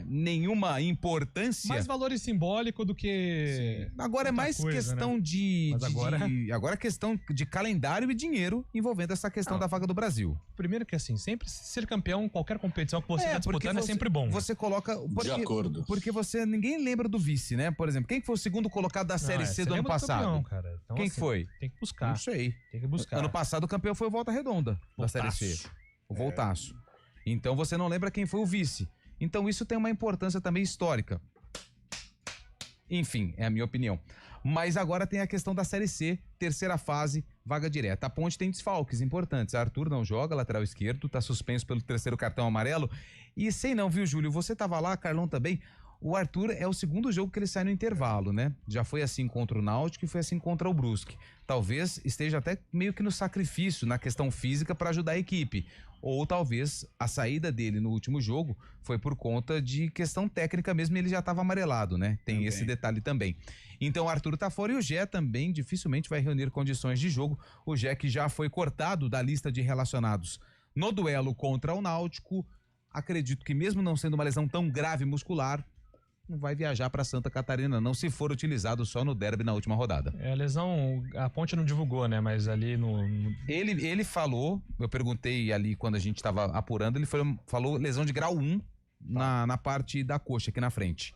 nenhuma importância. Mais valor simbólico do que. Sim. Agora é mais questão, né? Agora é questão de calendário e dinheiro envolvendo essa questão da vaga do Brasil. Primeiro que assim, sempre ser campeão em qualquer competição que você está disputando é sempre bom. Você coloca. De acordo. Porque ninguém lembra do vice, né? Por exemplo, quem foi o segundo colocado da Série C do ano passado? Campeão, cara. Então, quem foi? Tem que buscar. Não sei. Tem que buscar. Ano passado o campeão foi o Volta Redonda da Série C. O Voltaço. Então você não lembra quem foi o vice. Então isso tem uma importância também histórica. Enfim, é a minha opinião. Mas agora tem a questão da Série C, terceira fase, vaga direta. A Ponte tem desfalques importantes. Arthur não joga, lateral esquerdo, tá suspenso pelo terceiro cartão amarelo. E sei não, viu, Júlio? Você tava lá, Carlão também. O Arthur é o segundo jogo que ele sai no intervalo, né? Já foi assim contra o Náutico e foi assim contra o Brusque. Talvez esteja até meio que no sacrifício, na questão física, para ajudar a equipe. Ou talvez a saída dele no último jogo foi por conta de questão técnica mesmo, e ele já estava amarelado, né? Tem esse detalhe também. Então o Arthur tá fora e o Gé também dificilmente vai reunir condições de jogo. O Gé que já foi cortado da lista de relacionados no duelo contra o Náutico. Acredito que mesmo não sendo uma lesão tão grave muscular, não vai viajar para Santa Catarina não, se for utilizado só no derby na última rodada. A lesão, a Ponte não divulgou, né, mas ali no... Ele falou, eu perguntei ali quando a gente estava apurando, ele falou lesão de grau 1 na parte da coxa aqui na frente.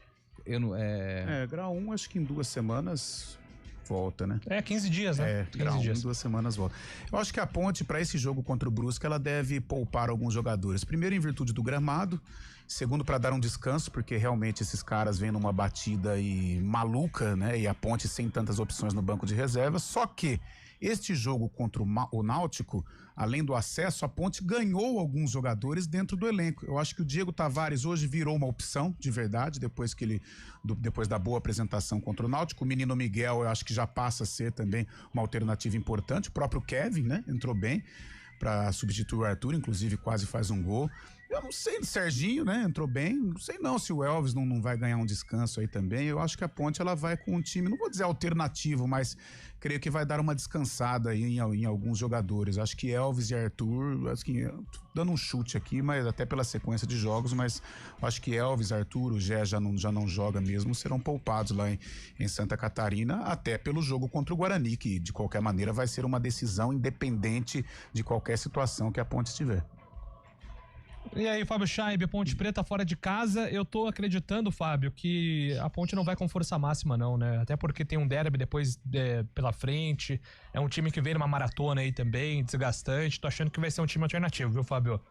Grau 1 acho que em 2 semanas volta, né? 15 dias, né? 15 dias. 2 semanas volta. Eu acho que a Ponte, para esse jogo contra o Brusque, ela deve poupar alguns jogadores. Primeiro, em virtude do gramado. Segundo, para dar um descanso, porque realmente esses caras vêm numa batida maluca, né? E a Ponte sem tantas opções no banco de reservas. Só que este jogo contra o Náutico, além do acesso, a Ponte ganhou alguns jogadores dentro do elenco. Eu acho que o Diego Tavares hoje virou uma opção, de verdade, depois da boa apresentação contra o Náutico. O menino Miguel, eu acho que já passa a ser também uma alternativa importante. O próprio Kevin, né? Entrou bem para substituir o Arthur, inclusive quase faz um gol. Eu não sei, o Serginho, né? Entrou bem. Não sei não se o Elvis não vai ganhar um descanso aí também. Eu acho que a Ponte, ela vai com um time, não vou dizer alternativo, mas creio que vai dar uma descansada aí em alguns jogadores. Acho que Elvis e Arthur, dando um chute aqui, mas até pela sequência de jogos, mas acho que Elvis, Arthur, o Gé já não joga mesmo, serão poupados lá em Santa Catarina, até pelo jogo contra o Guarani, que de qualquer maneira vai ser uma decisão independente de qualquer situação que a Ponte tiver. E aí, Fábio Scheib, Ponte Preta fora de casa, eu tô acreditando, Fábio, que a Ponte não vai com força máxima não, né? Até porque tem um derby depois pela frente, é um time que vem numa maratona aí também, desgastante, tô achando que vai ser um time alternativo, viu, Fábio?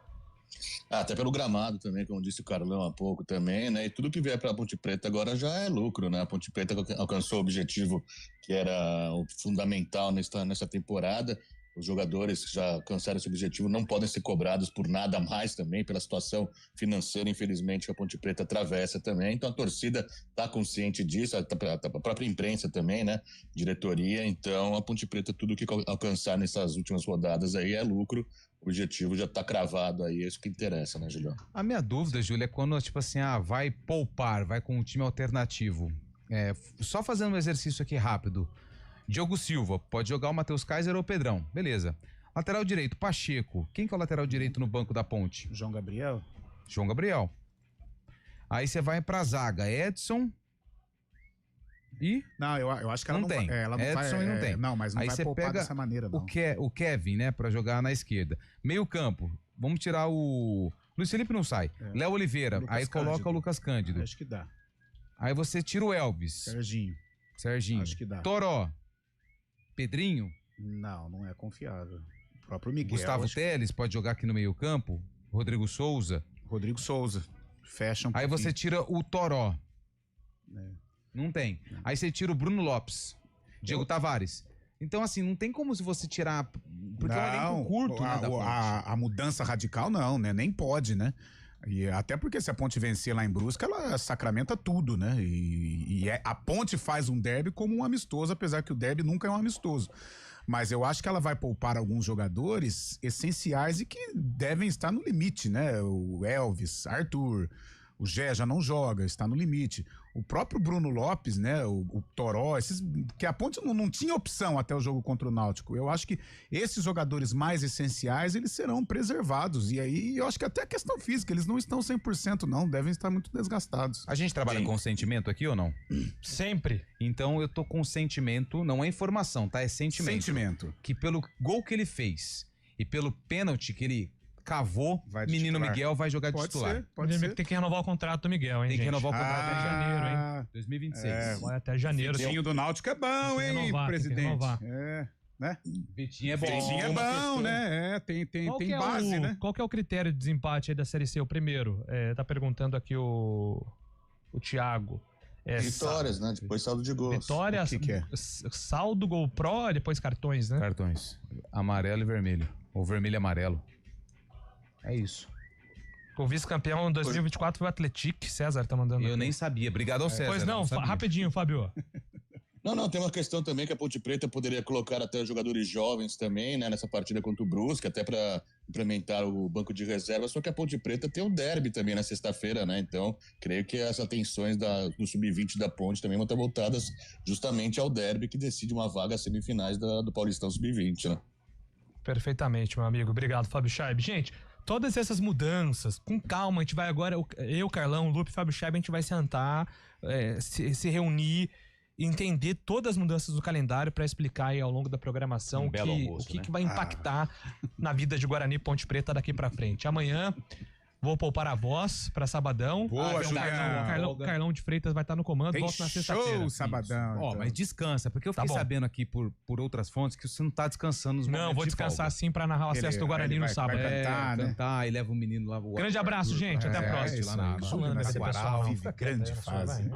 Até pelo gramado também, como disse o Carlão há pouco também, né? E tudo que vier pra Ponte Preta agora já é lucro, né? A Ponte Preta alcançou o objetivo que era o fundamental nessa temporada. Os jogadores já alcançaram esse objetivo, não podem ser cobrados por nada mais também, pela situação financeira, infelizmente, que a Ponte Preta atravessa também. Então a torcida está consciente disso, a própria imprensa também, né? Diretoria. Então a Ponte Preta, tudo que alcançar nessas últimas rodadas aí é lucro. O objetivo já está cravado aí, é isso que interessa, né, Julião? A minha dúvida, Júlia, é quando, tipo assim, vai poupar, vai com um time alternativo. Só fazendo um exercício aqui rápido. Diogo Silva, pode jogar o Matheus Kaiser ou o Pedrão, beleza. Lateral direito, Pacheco. Quem que é o lateral direito no banco da Ponte? João Gabriel. João Gabriel. Aí você vai pra zaga, Edson e... Não, eu acho que ela não tem. Ela não Edson vai, e não tem. Não, mas não aí vai você poupar pega dessa maneira, não. O Kevin, né, pra jogar na esquerda. Meio campo, vamos tirar o... Luiz Felipe não sai. Léo Oliveira, aí coloca o Lucas Cândido. Acho que dá. Aí você tira o Elvis. Serginho. Acho que dá. Toró. Pedrinho? Não é confiável. O próprio Miguel. Gustavo Teles pode jogar aqui no meio campo. Rodrigo Souza. Fecha um pouquinho. Aí você tira o Toró. Não tem. Aí você tira o Bruno Lopes. Diego Tavares. Então, assim, não tem como se você tirar... Porque é um elenco curto, né, da Ponte. A mudança radical não, né? Nem pode, né? E até porque se a Ponte vencer lá em Brusque, ela sacramenta tudo, né? A Ponte faz um derby como um amistoso, apesar que o derby nunca é um amistoso. Mas eu acho que ela vai poupar alguns jogadores essenciais e que devem estar no limite, né? O Elvis, Arthur, o Gé já não joga, está no limite. O próprio Bruno Lopes, né? O Toró, que a Ponte não tinha opção até o jogo contra o Náutico. Eu acho que esses jogadores mais essenciais, eles serão preservados. E aí, eu acho que até a questão física, eles não estão 100% não, devem estar muito desgastados. A gente trabalha com sentimento aqui ou não? Sempre. Então eu tô com sentimento, não é informação, tá? É sentimento. Que pelo gol que ele fez e pelo pênalti que ele cavou, menino Miguel vai jogar de titular. Pode ser. Tem que renovar o contrato do Miguel, hein, Tem que renovar o contrato até janeiro, hein? 2026. Vai até janeiro. Vitinho do Náutico é bom, hein, presidente? Né? Vitinho é bom. Vitinho é bom, né? Tem base, né? Qual que é o critério de desempate aí da Série C? O primeiro, tá perguntando aqui o Thiago. Vitórias, né? Depois saldo de gols. Vitória, que é? Saldo, gol pró, depois cartões, né? Cartões. Amarelo e vermelho. Ou vermelho e amarelo. É isso. O vice-campeão em 2024 foi o Atlético. César tá mandando. Eu nem sabia. Obrigado ao César. Pois não, rapidinho, Fábio. Não, tem uma questão também que a Ponte Preta poderia colocar até jogadores jovens também, né, nessa partida contra o Brusque, até para implementar o banco de reserva, só que a Ponte Preta tem o derby também na sexta-feira, né, então creio que as atenções do Sub-20 da Ponte também vão estar voltadas justamente ao derby que decide uma vaga às semifinais do Paulistão Sub-20, né. Perfeitamente, meu amigo. Obrigado, Fábio Scheib. Gente, todas essas mudanças, com calma, a gente vai agora, eu, Carlão, o Lupe, Fábio Scheib, a gente vai sentar, se reunir, entender todas as mudanças do calendário para explicar aí ao longo da programação o que vai impactar na vida de Guarani e Ponte Preta daqui para frente. Amanhã Vou poupar a voz pra sabadão. Boa, Julião. Carlão de Freitas vai estar no comando. Tem volto na sexta-feira. show sabadão. Ó, então. mas descansa, porque eu Tá fiquei bom. sabendo aqui por outras fontes que você não tá descansando nos momentos Não, vou de descansar folga. sim pra narrar o acesso do Guarani no sábado. Cantar e leva o menino lá. Grande abraço, gente. Até a próxima. Júlio Nascimento vive grande fase.